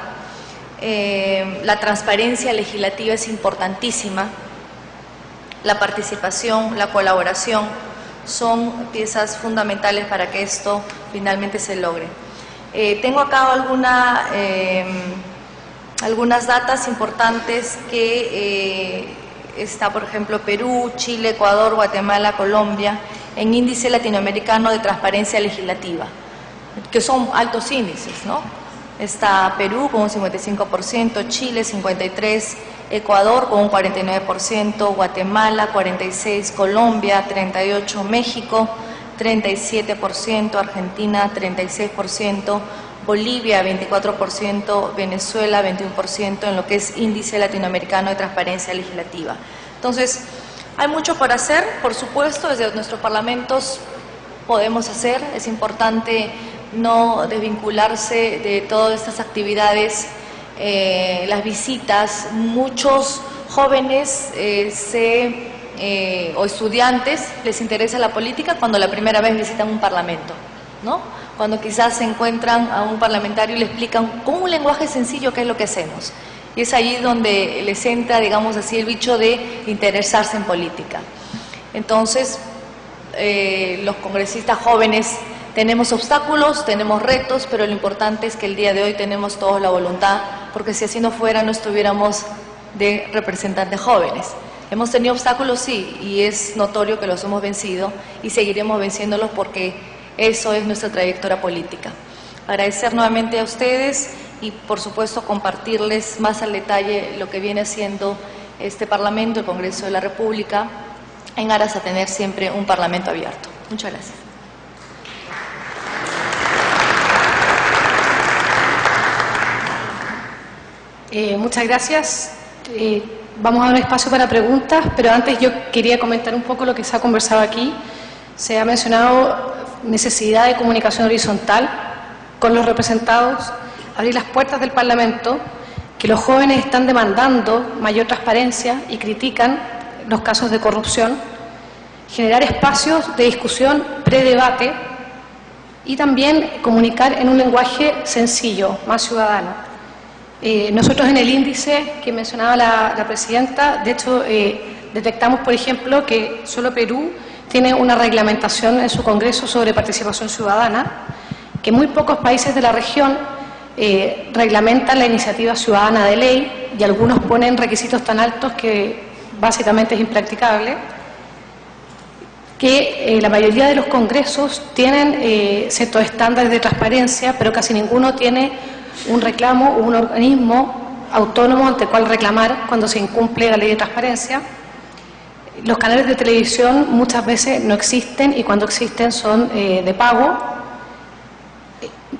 La transparencia legislativa es importantísima, la participación, la colaboración son piezas fundamentales para que esto finalmente se logre. Tengo acá algunas datas importantes que está, por ejemplo, Perú, Chile, Ecuador, Guatemala, Colombia, en índice latinoamericano de transparencia legislativa, que son altos índices, ¿no? Está Perú con un 55%, Chile 53%, Ecuador con un 49%, Guatemala 46%, Colombia 38%, México 37%, Argentina 36%, Bolivia 24%, Venezuela 21% en lo que es índice latinoamericano de transparencia legislativa. Entonces, hay mucho por hacer, por supuesto, desde nuestros parlamentos podemos hacer, es importante no desvincularse de todas estas actividades, las visitas. Muchos jóvenes o estudiantes les interesa la política cuando la primera vez visitan un parlamento, ¿no? Cuando quizás se encuentran a un parlamentario y le explican con un lenguaje sencillo qué es lo que hacemos. Y es allí donde les entra, digamos así, el bicho de interesarse en política. Entonces, los congresistas jóvenes tenemos obstáculos, tenemos retos, pero lo importante es que el día de hoy tenemos todos la voluntad, porque si así no fuera, no estuviéramos de representantes jóvenes. Hemos tenido obstáculos, sí, y es notorio que los hemos vencido y seguiremos venciéndolos porque eso es nuestra trayectoria política. Agradecer nuevamente a ustedes y, por supuesto, compartirles más al detalle lo que viene haciendo este Parlamento, el Congreso de la República, en aras a tener siempre un Parlamento abierto. Muchas gracias. Muchas gracias. Vamos a dar un espacio para preguntas, pero antes yo quería comentar un poco lo que se ha conversado aquí. Se ha mencionado necesidad de comunicación horizontal con los representados, abrir las puertas del Parlamento, que los jóvenes están demandando mayor transparencia y critican los casos de corrupción, generar espacios de discusión pre-debate y también comunicar en un lenguaje sencillo, más ciudadano. Nosotros en el índice que mencionaba la presidenta, de hecho, detectamos, por ejemplo, que solo Perú tiene una reglamentación en su Congreso sobre participación ciudadana, que muy pocos países de la región reglamentan la iniciativa ciudadana de ley y algunos ponen requisitos tan altos que básicamente es impracticable, que la mayoría de los congresos tienen ciertos estándares de transparencia, pero casi ninguno tiene un reclamo o un organismo autónomo ante el cual reclamar cuando se incumple la ley de transparencia. Los canales de televisión muchas veces no existen y cuando existen son de pago.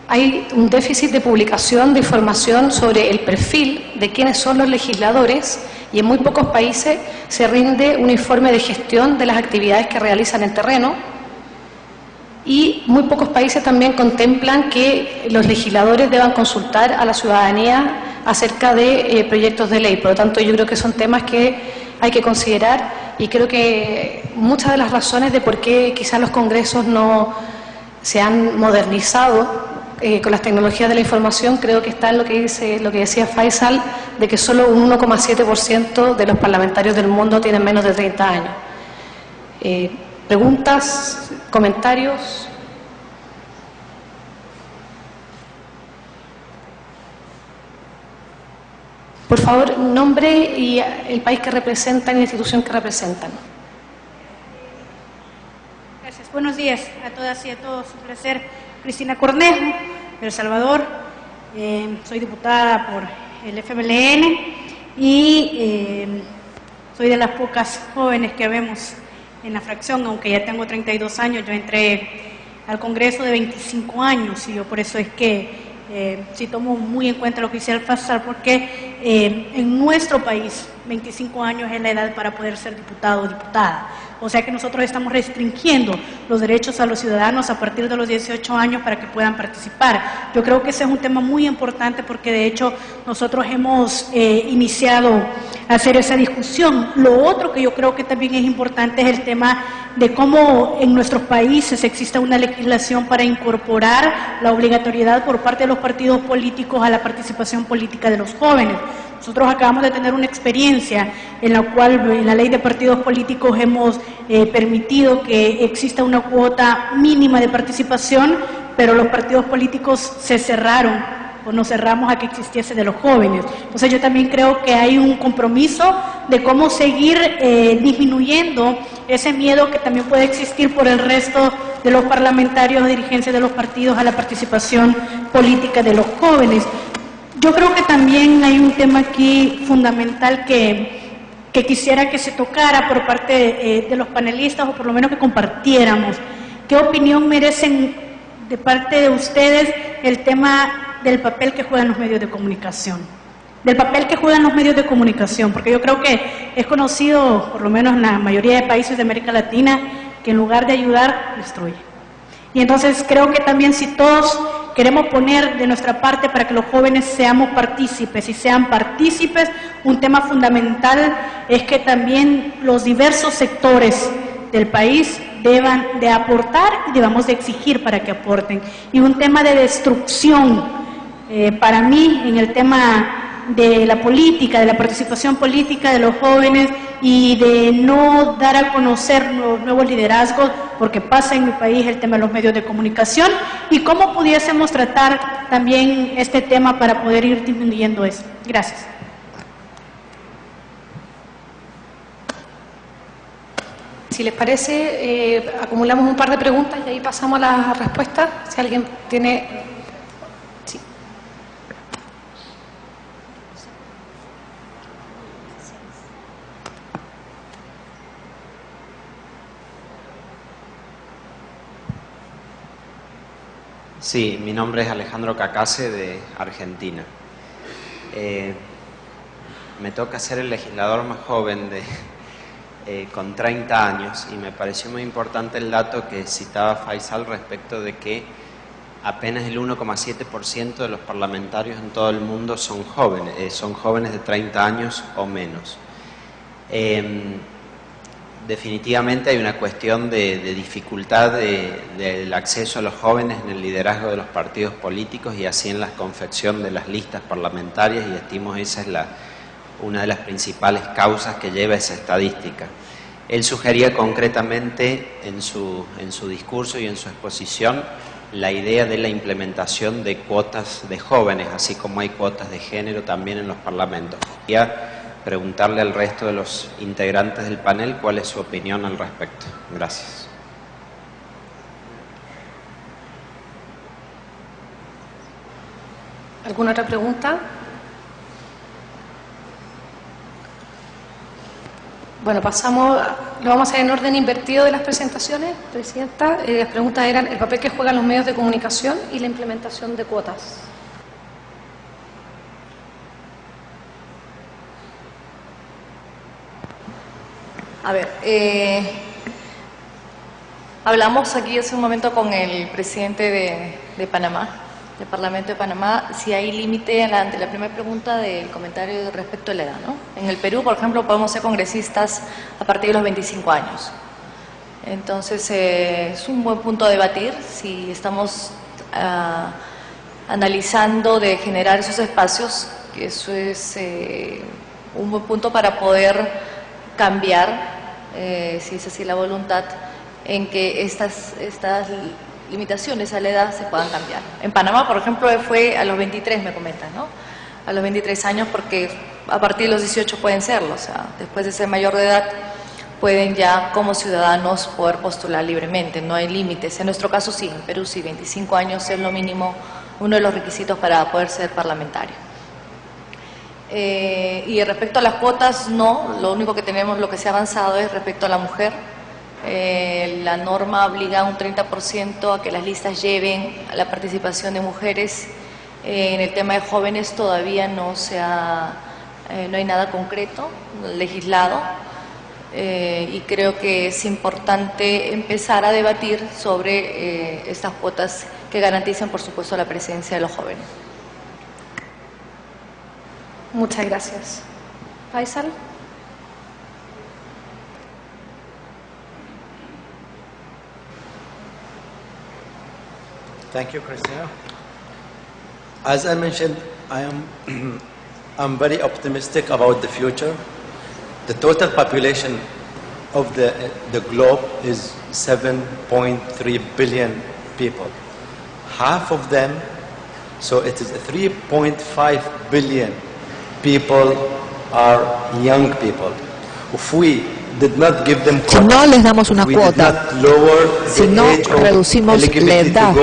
Hay un déficit de publicación de información sobre el perfil de quiénes son los legisladores y en muy pocos países se rinde un informe de gestión de las actividades que realizan en terreno. Y muy pocos países también contemplan que los legisladores deban consultar a la ciudadanía acerca de proyectos de ley. Por lo tanto, yo creo que son temas que hay que considerar y creo que muchas de las razones de por qué quizás los congresos no se han modernizado con las tecnologías de la información, creo que está en lo que decía Faisal, de que solo un 1,7% de los parlamentarios del mundo tienen menos de 30 años. ¿Preguntas? ¿Comentarios? Por favor, nombre y el país que representan y la institución que representan. Gracias. Buenos días a todas y a todos. Un placer. Cristina Cornejo, de El Salvador. Soy diputada por el FMLN y soy de las pocas jóvenes que vemos en la fracción, aunque ya tengo 32 años. Yo entré al Congreso de 25 años y yo por eso es que sí tomo muy en cuenta lo que dice el Faisal, porque en nuestro país 25 años es la edad para poder ser diputado o diputada. O sea que nosotros estamos restringiendo los derechos a los ciudadanos a partir de los 18 años para que puedan participar. Yo creo que ese es un tema muy importante porque de hecho nosotros hemos iniciado a hacer esa discusión. Lo otro que yo creo que también es importante es el tema de cómo en nuestros países existe una legislación para incorporar la obligatoriedad por parte de los partidos políticos a la participación política de los jóvenes. Nosotros acabamos de tener una experiencia en la cual en la ley de partidos políticos hemos permitido que exista una cuota mínima de participación pero los partidos políticos se cerraron o nos cerramos a que existiese de los jóvenes. Entonces yo también creo que hay un compromiso de cómo seguir disminuyendo ese miedo que también puede existir por el resto de los parlamentarios, dirigencias de los partidos a la participación política de los jóvenes. Yo creo que también hay un tema aquí fundamental que quisiera que se tocara por parte de los panelistas, o por lo menos que compartiéramos. ¿Qué opinión merecen de parte de ustedes el tema del papel que juegan los medios de comunicación? Del papel que juegan los medios de comunicación, porque yo creo que es conocido, por lo menos en la mayoría de países de América Latina, que en lugar de ayudar, destruye. Y entonces creo que también si todos queremos poner de nuestra parte para que los jóvenes seamos partícipes y sean partícipes, un tema fundamental es que también los diversos sectores del país deban de aportar y debamos de exigir para que aporten. Y un tema de destrucción, para mí, en el tema de la política, de la participación política de los jóvenes y de no dar a conocer nuevos liderazgos, porque pasa en mi país el tema de los medios de comunicación, y cómo pudiésemos tratar también este tema para poder ir disminuyendo eso. Gracias. Si les parece, acumulamos un par de preguntas y ahí pasamos a las respuestas. Si alguien tiene... Sí. Sí, mi nombre es Alejandro Cacase, de Argentina. Me toca ser el legislador más joven con 30 años, y me pareció muy importante el dato que citaba Faisal respecto de que apenas el 1,7% de los parlamentarios en todo el mundo son jóvenes de 30 años o menos. Definitivamente hay una cuestión de dificultad del acceso a los jóvenes en el liderazgo de los partidos políticos y así en la confección de las listas parlamentarias, y estimo esa es una de las principales causas que lleva esa estadística. Él sugería concretamente en su discurso y en su exposición la idea de la implementación de cuotas de jóvenes, así como hay cuotas de género también en los parlamentos. Quería preguntarle al resto de los integrantes del panel cuál es su opinión al respecto. Gracias. ¿Alguna otra pregunta? Bueno, pasamos, lo vamos a hacer en orden invertido de las presentaciones, Presidenta. Las preguntas eran el papel que juegan los medios de comunicación y la implementación de cuotas. A ver, hablamos aquí hace un momento con el presidente de Panamá, del Parlamento de Panamá, si hay límite ante la primera pregunta del comentario respecto a la edad, ¿no? En el Perú, por ejemplo, podemos ser congresistas a partir de los 25 años. Entonces, es un buen punto a debatir si estamos analizando de generar esos espacios, que eso es un buen punto para poder cambiar, si es así la voluntad, en que estas limitaciones a la edad se puedan cambiar. En Panamá, por ejemplo, fue a los 23, me comentan, ¿no? A los 23 años, porque a partir de los 18 pueden serlo, o sea, después de ser mayor de edad, pueden ya como ciudadanos poder postular libremente, no hay límites. En nuestro caso sí, en Perú sí, 25 años es lo mínimo, uno de los requisitos para poder ser parlamentario. Y respecto a las cuotas, no, lo único que tenemos, lo que se ha avanzado es respecto a la mujer. La norma obliga un 30% a que las listas lleven a la participación de mujeres. En el tema de jóvenes todavía no hay nada concreto, legislado, y creo que es importante empezar a debatir sobre estas cuotas que garanticen, por supuesto, la presencia de los jóvenes. Muchas gracias. Faisal. Thank you, Christina. As I mentioned, I'm very optimistic about the future. The total population of the globe is 7.3 billion people. half of them, so it is 3.5 billion people are young people. If we did not give them Si no les damos una cuota, si no reducimos la edad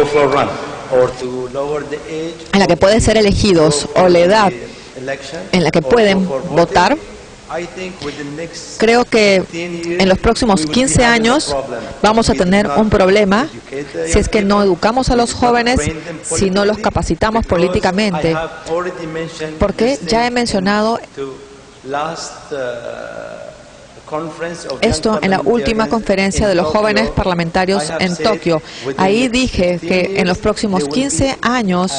en la que pueden ser elegidos o la edad en la que pueden votar, creo que en los próximos 15 años vamos a tener un problema si es que no educamos a los jóvenes, si no los capacitamos políticamente, porque ya he mencionado esto en la última conferencia de los jóvenes parlamentarios en Tokio. Ahí dije que en los próximos 15 años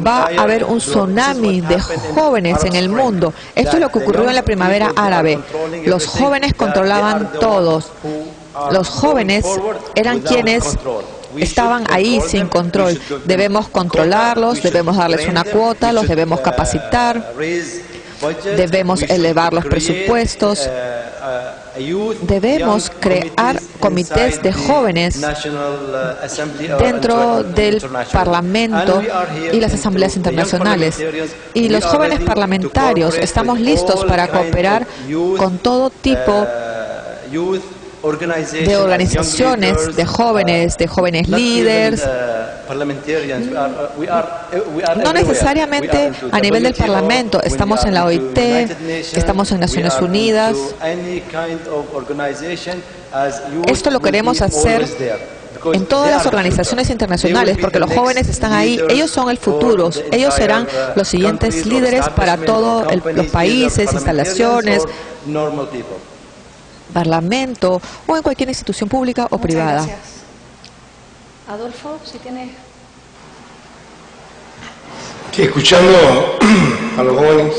va a haber un tsunami de jóvenes en el mundo. Esto es lo que ocurrió en la primavera árabe. Los jóvenes controlaban todos. Los jóvenes eran quienes estaban ahí sin control. Debemos controlarlos, debemos darles una cuota, los debemos capacitar, debemos elevar los presupuestos, debemos crear comités de jóvenes dentro del Parlamento y las asambleas internacionales. Y los jóvenes parlamentarios estamos listos para cooperar con todo tipo de organizaciones, de jóvenes líderes, no necesariamente a nivel del Parlamento. Estamos en la OIT, estamos en Naciones Unidas. Esto lo queremos hacer en todas las organizaciones internacionales, porque los jóvenes están ahí, ellos son el futuro, ellos serán los siguientes líderes para todos los países, instalaciones, Parlamento o en cualquier institución pública o privada. Gracias. Adolfo, si tienes... Sí, escuchando a los jóvenes,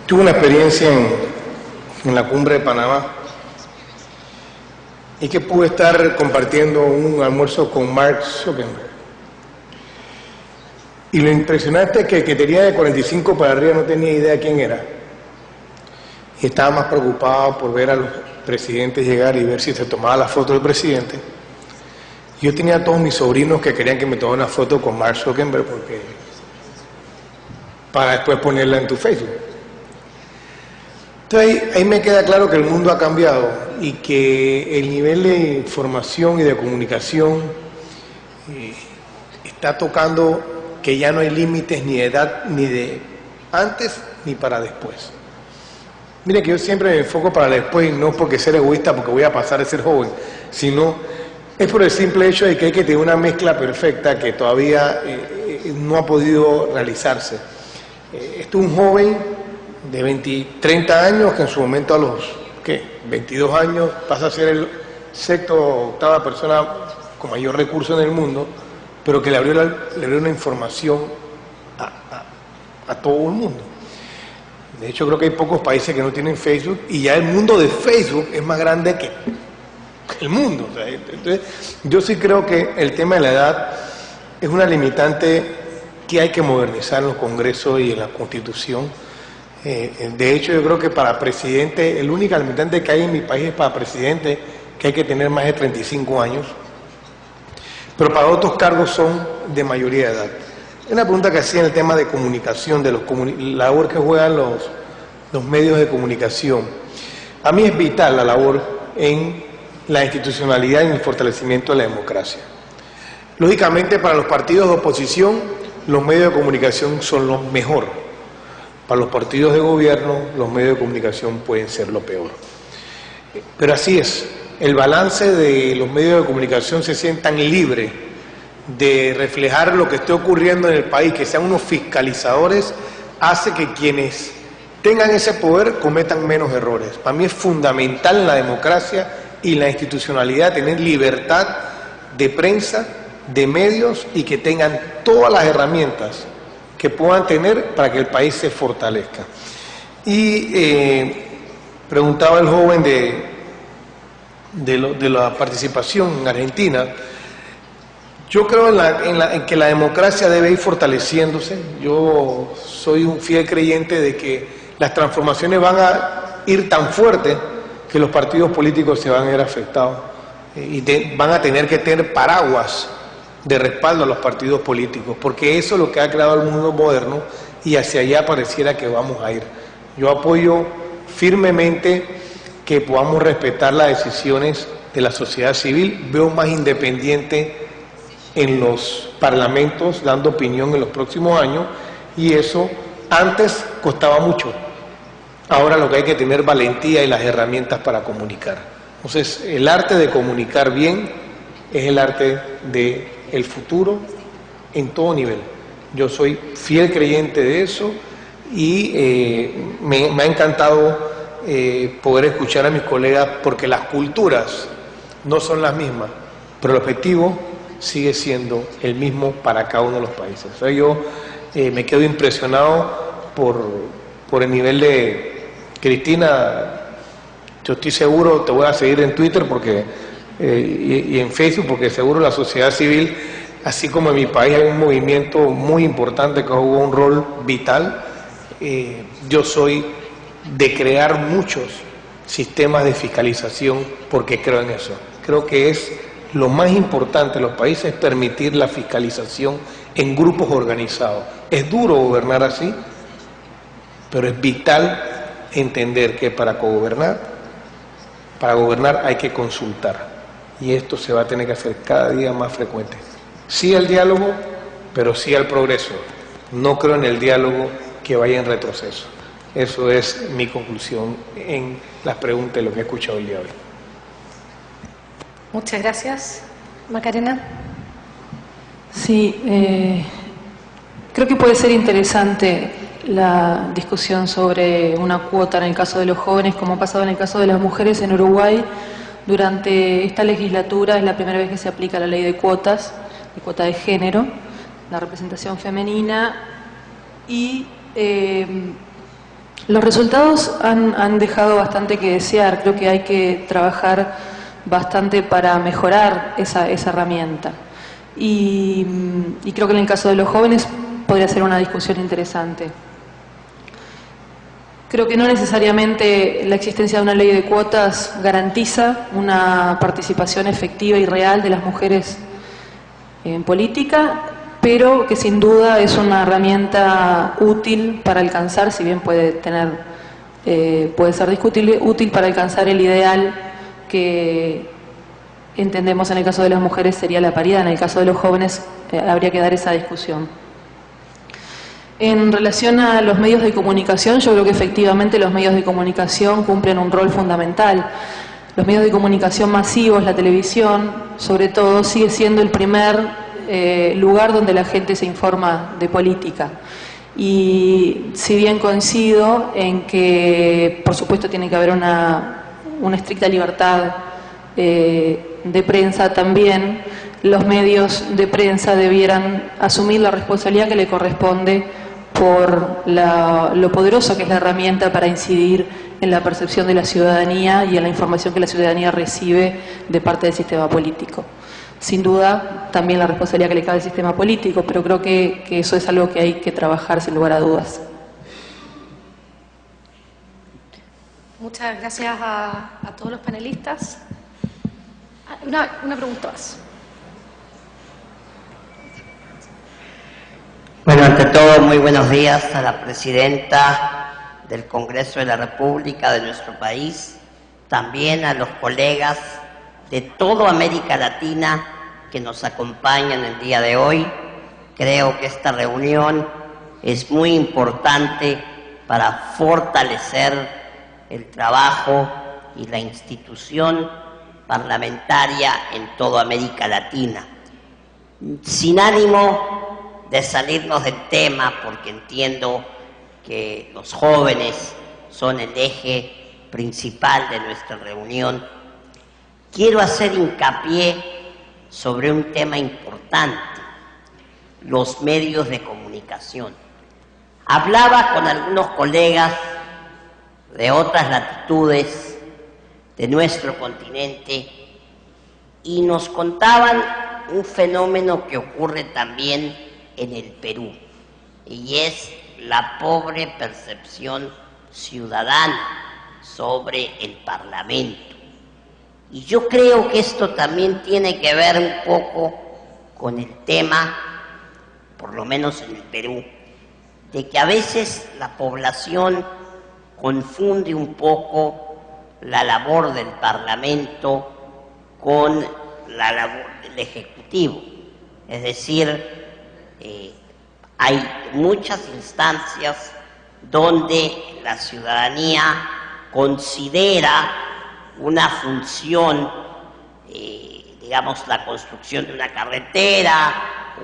tuve una experiencia en la cumbre de Panamá y que pude estar compartiendo un almuerzo con Mark Zuckerberg. Y lo impresionante es que el que tenía de 45 para arriba no tenía idea quién era. Y estaba más preocupado por ver a los presidentes llegar y ver si se tomaba la foto del presidente. Yo tenía a todos mis sobrinos que querían que me tomara una foto con Mark Zuckerberg para después ponerla en tu Facebook. Entonces ahí me queda claro que el mundo ha cambiado y que el nivel de información y de comunicación está tocando que ya no hay límites ni de edad, ni de antes ni para después. Mire que yo siempre me enfoco para después, no porque ser egoísta, porque voy a pasar de ser joven, sino es por el simple hecho de que hay que tener una mezcla perfecta que todavía no ha podido realizarse. Esto es un joven de 30 años que en su momento a los 22 años pasa a ser el sexto o octava persona con mayor recurso en el mundo, pero que le abrió una información a todo el mundo. De hecho, creo que hay pocos países que no tienen Facebook y ya el mundo de Facebook es más grande que el mundo. O sea, entonces, yo sí creo que el tema de la edad es una limitante que hay que modernizar en los congresos y en la Constitución. De hecho, yo creo que para presidente, el único limitante que hay en mi país es para presidente, que hay que tener más de 35 años. Pero para otros cargos son de mayoría de edad. Una pregunta que hacía en el tema de comunicación, de la labor que juegan los medios de comunicación. A mí es vital la labor en la institucionalidad y en el fortalecimiento de la democracia. Lógicamente, para los partidos de oposición, los medios de comunicación son lo mejor. Para los partidos de gobierno, los medios de comunicación pueden ser lo peor. Pero así es. El balance de los medios de comunicación se sientan libres de reflejar lo que esté ocurriendo en el país, que sean unos fiscalizadores, hace que quienes tengan ese poder cometan menos errores. Para mí es fundamental en la democracia y la institucionalidad tener libertad de prensa, de medios y que tengan todas las herramientas que puedan tener para que el país se fortalezca. Y preguntaba el joven de la participación en Argentina. Yo creo en que la democracia debe ir fortaleciéndose. Yo soy un fiel creyente de que las transformaciones van a ir tan fuertes que los partidos políticos se van a ver afectados van a tener que tener paraguas de respaldo a los partidos políticos, porque eso es lo que ha creado el mundo moderno y hacia allá pareciera que vamos a ir. Yo apoyo firmemente que podamos respetar las decisiones de la sociedad civil, veo más independiente en los parlamentos dando opinión en los próximos años, y eso antes costaba mucho. Ahora lo que hay que tener valentía y las herramientas para comunicar. Entonces, el arte de comunicar bien es el arte del futuro en todo nivel. Yo soy fiel creyente de eso y me ha encantado poder escuchar a mis colegas, porque las culturas no son las mismas, pero el objetivo sigue siendo el mismo para cada uno de los países. O sea, yo me quedo impresionado por el nivel de Cristina. Yo estoy seguro, te voy a seguir en Twitter porque y en Facebook, porque seguro la sociedad civil, así como en mi país hay un movimiento muy importante que jugó un rol vital, yo soy de crear muchos sistemas de fiscalización porque creo en eso. Creo que es lo más importante en los países, permitir la fiscalización en grupos organizados. Es duro gobernar así, pero es vital entender que para gobernar hay que consultar, y esto se va a tener que hacer cada día más frecuente. Sí al diálogo, pero sí al progreso. No creo en el diálogo que vaya en retroceso. Eso es mi conclusión en las preguntas de lo que he escuchado el día de hoy. Muchas gracias. Macarena. Sí, creo que puede ser interesante la discusión sobre una cuota en el caso de los jóvenes, como ha pasado en el caso de las mujeres en Uruguay. Durante esta legislatura es la primera vez que se aplica la ley de cuotas, de cuota de género, la representación femenina, y los resultados han dejado bastante que desear. Creo que hay que trabajar bastante para mejorar esa herramienta. Y creo que en el caso de los jóvenes podría ser una discusión interesante. Creo que no necesariamente la existencia de una ley de cuotas garantiza una participación efectiva y real de las mujeres en política, pero que sin duda es una herramienta útil para alcanzar, si bien puede ser discutible, útil para alcanzar el ideal que entendemos en el caso de las mujeres sería la paridad. En el caso de los jóvenes habría que dar esa discusión. En relación a los medios de comunicación, yo creo que efectivamente los medios de comunicación cumplen un rol fundamental. Los medios de comunicación masivos, la televisión, sobre todo, sigue siendo el primer lugar donde la gente se informa de política. Y si bien coincido en que, por supuesto, tiene que haber una estricta libertad de prensa, también los medios de prensa debieran asumir la responsabilidad que le corresponde por lo poderoso que es la herramienta para incidir en la percepción de la ciudadanía y en la información que la ciudadanía recibe de parte del sistema político. Sin duda, también la responsabilidad que le cabe al sistema político, pero creo que eso es algo que hay que trabajar sin lugar a dudas. Muchas gracias a todos los panelistas. Una pregunta más. Bueno, ante todo, muy buenos días a la presidenta del Congreso de la República de nuestro país, también a los colegas de toda América Latina que nos acompañan el día de hoy. Creo que esta reunión es muy importante para fortalecer el trabajo y la institución parlamentaria en toda América Latina. Sin ánimo de salirnos del tema, porque entiendo que los jóvenes son el eje principal de nuestra reunión, quiero hacer hincapié sobre un tema importante: los medios de comunicación. Hablaba con algunos colegas de otras latitudes de nuestro continente y nos contaban un fenómeno que ocurre también en el Perú, y es la pobre percepción ciudadana sobre el Parlamento. Y yo creo que esto también tiene que ver un poco con el tema, por lo menos en el Perú, de que a veces la población confunde un poco la labor del Parlamento con la labor del Ejecutivo. Es decir, hay muchas instancias donde la ciudadanía considera una función, digamos, la construcción de una carretera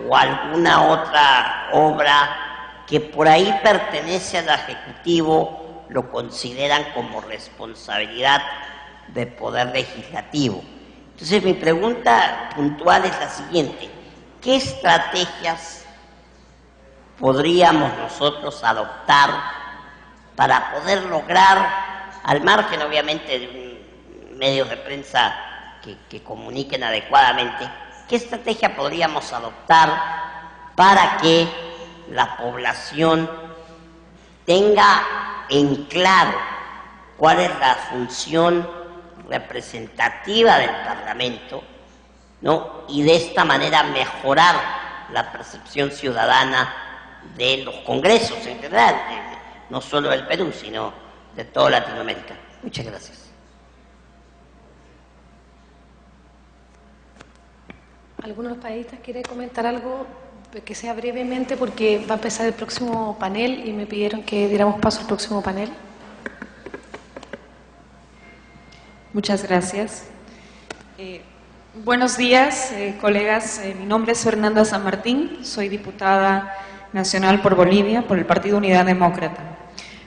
o alguna otra obra que por ahí pertenece al Ejecutivo, lo consideran como responsabilidad del Poder Legislativo. Entonces mi pregunta puntual es la siguiente: ¿qué estrategias podríamos nosotros adoptar para poder lograr, al margen obviamente de medios de prensa que comuniquen adecuadamente, qué estrategia podríamos adoptar para que la población tenga en claro cuál es la función representativa del Parlamento, ¿no? Y de esta manera mejorar la percepción ciudadana de los congresos en general, no solo del Perú, sino de toda Latinoamérica? Muchas gracias. ¿Alguno de los panelistas quiere comentar algo que sea brevemente, porque va a empezar el próximo panel y me pidieron que diéramos paso al próximo panel? Muchas gracias. Buenos días, colegas. Mi nombre es Fernanda San Martín, soy diputada nacional por Bolivia, por el Partido Unidad Demócrata.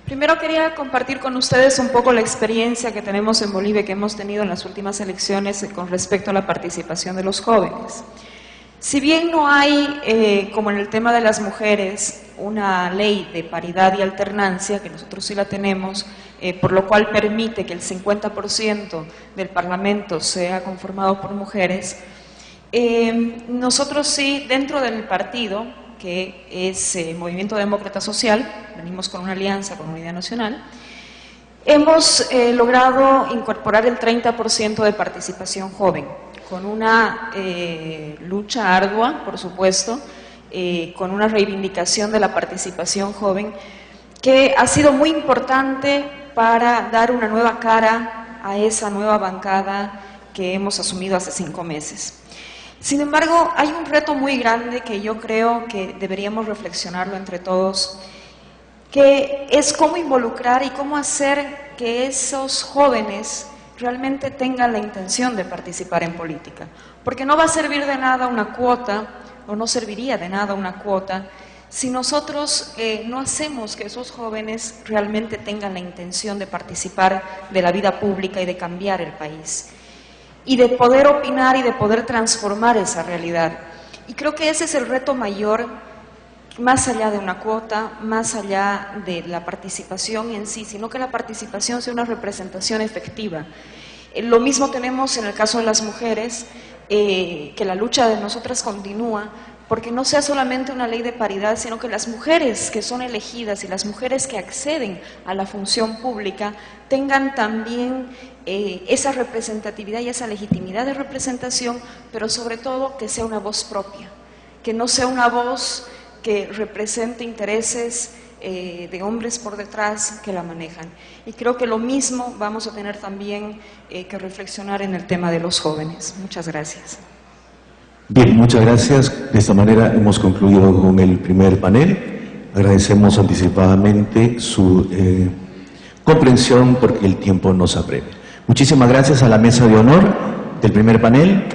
Primero quería compartir con ustedes un poco la experiencia que tenemos en Bolivia, que hemos tenido en las últimas elecciones con respecto a la participación de los jóvenes. Si bien no hay, como en el tema de las mujeres, una ley de paridad y alternancia, que nosotros sí la tenemos, por lo cual permite que el 50% del Parlamento sea conformado por mujeres, nosotros sí, dentro del partido, que es Movimiento Demócrata Social, venimos con una alianza con Unidad Nacional, hemos logrado incorporar el 30% de participación joven, con una lucha ardua, por supuesto, con una reivindicación de la participación joven, que ha sido muy importante para dar una nueva cara a esa nueva bancada que hemos asumido hace 5 meses. Sin embargo, hay un reto muy grande que yo creo que deberíamos reflexionarlo entre todos, que es cómo involucrar y cómo hacer que esos jóvenes realmente tengan la intención de participar en política. Porque no va a servir de nada una cuota, o no serviría de nada una cuota, si nosotros no hacemos que esos jóvenes realmente tengan la intención de participar de la vida pública y de cambiar el país, y de poder opinar y de poder transformar esa realidad. Y creo que ese es el reto mayor, más allá de una cuota, más allá de la participación en sí, sino que la participación sea una representación efectiva. Lo mismo tenemos en el caso de las mujeres, que la lucha de nosotras continúa, porque no sea solamente una ley de paridad, sino que las mujeres que son elegidas y las mujeres que acceden a la función pública tengan también esa representatividad y esa legitimidad de representación, pero sobre todo que sea una voz propia, que no sea una voz que represente intereses de hombres por detrás que la manejan. Y creo que lo mismo vamos a tener también que reflexionar en el tema de los jóvenes. Muchas gracias. Bien, muchas gracias. De esta manera hemos concluido con el primer panel. Agradecemos anticipadamente su comprensión porque el tiempo nos apremia. Muchísimas gracias a la mesa de honor del primer panel.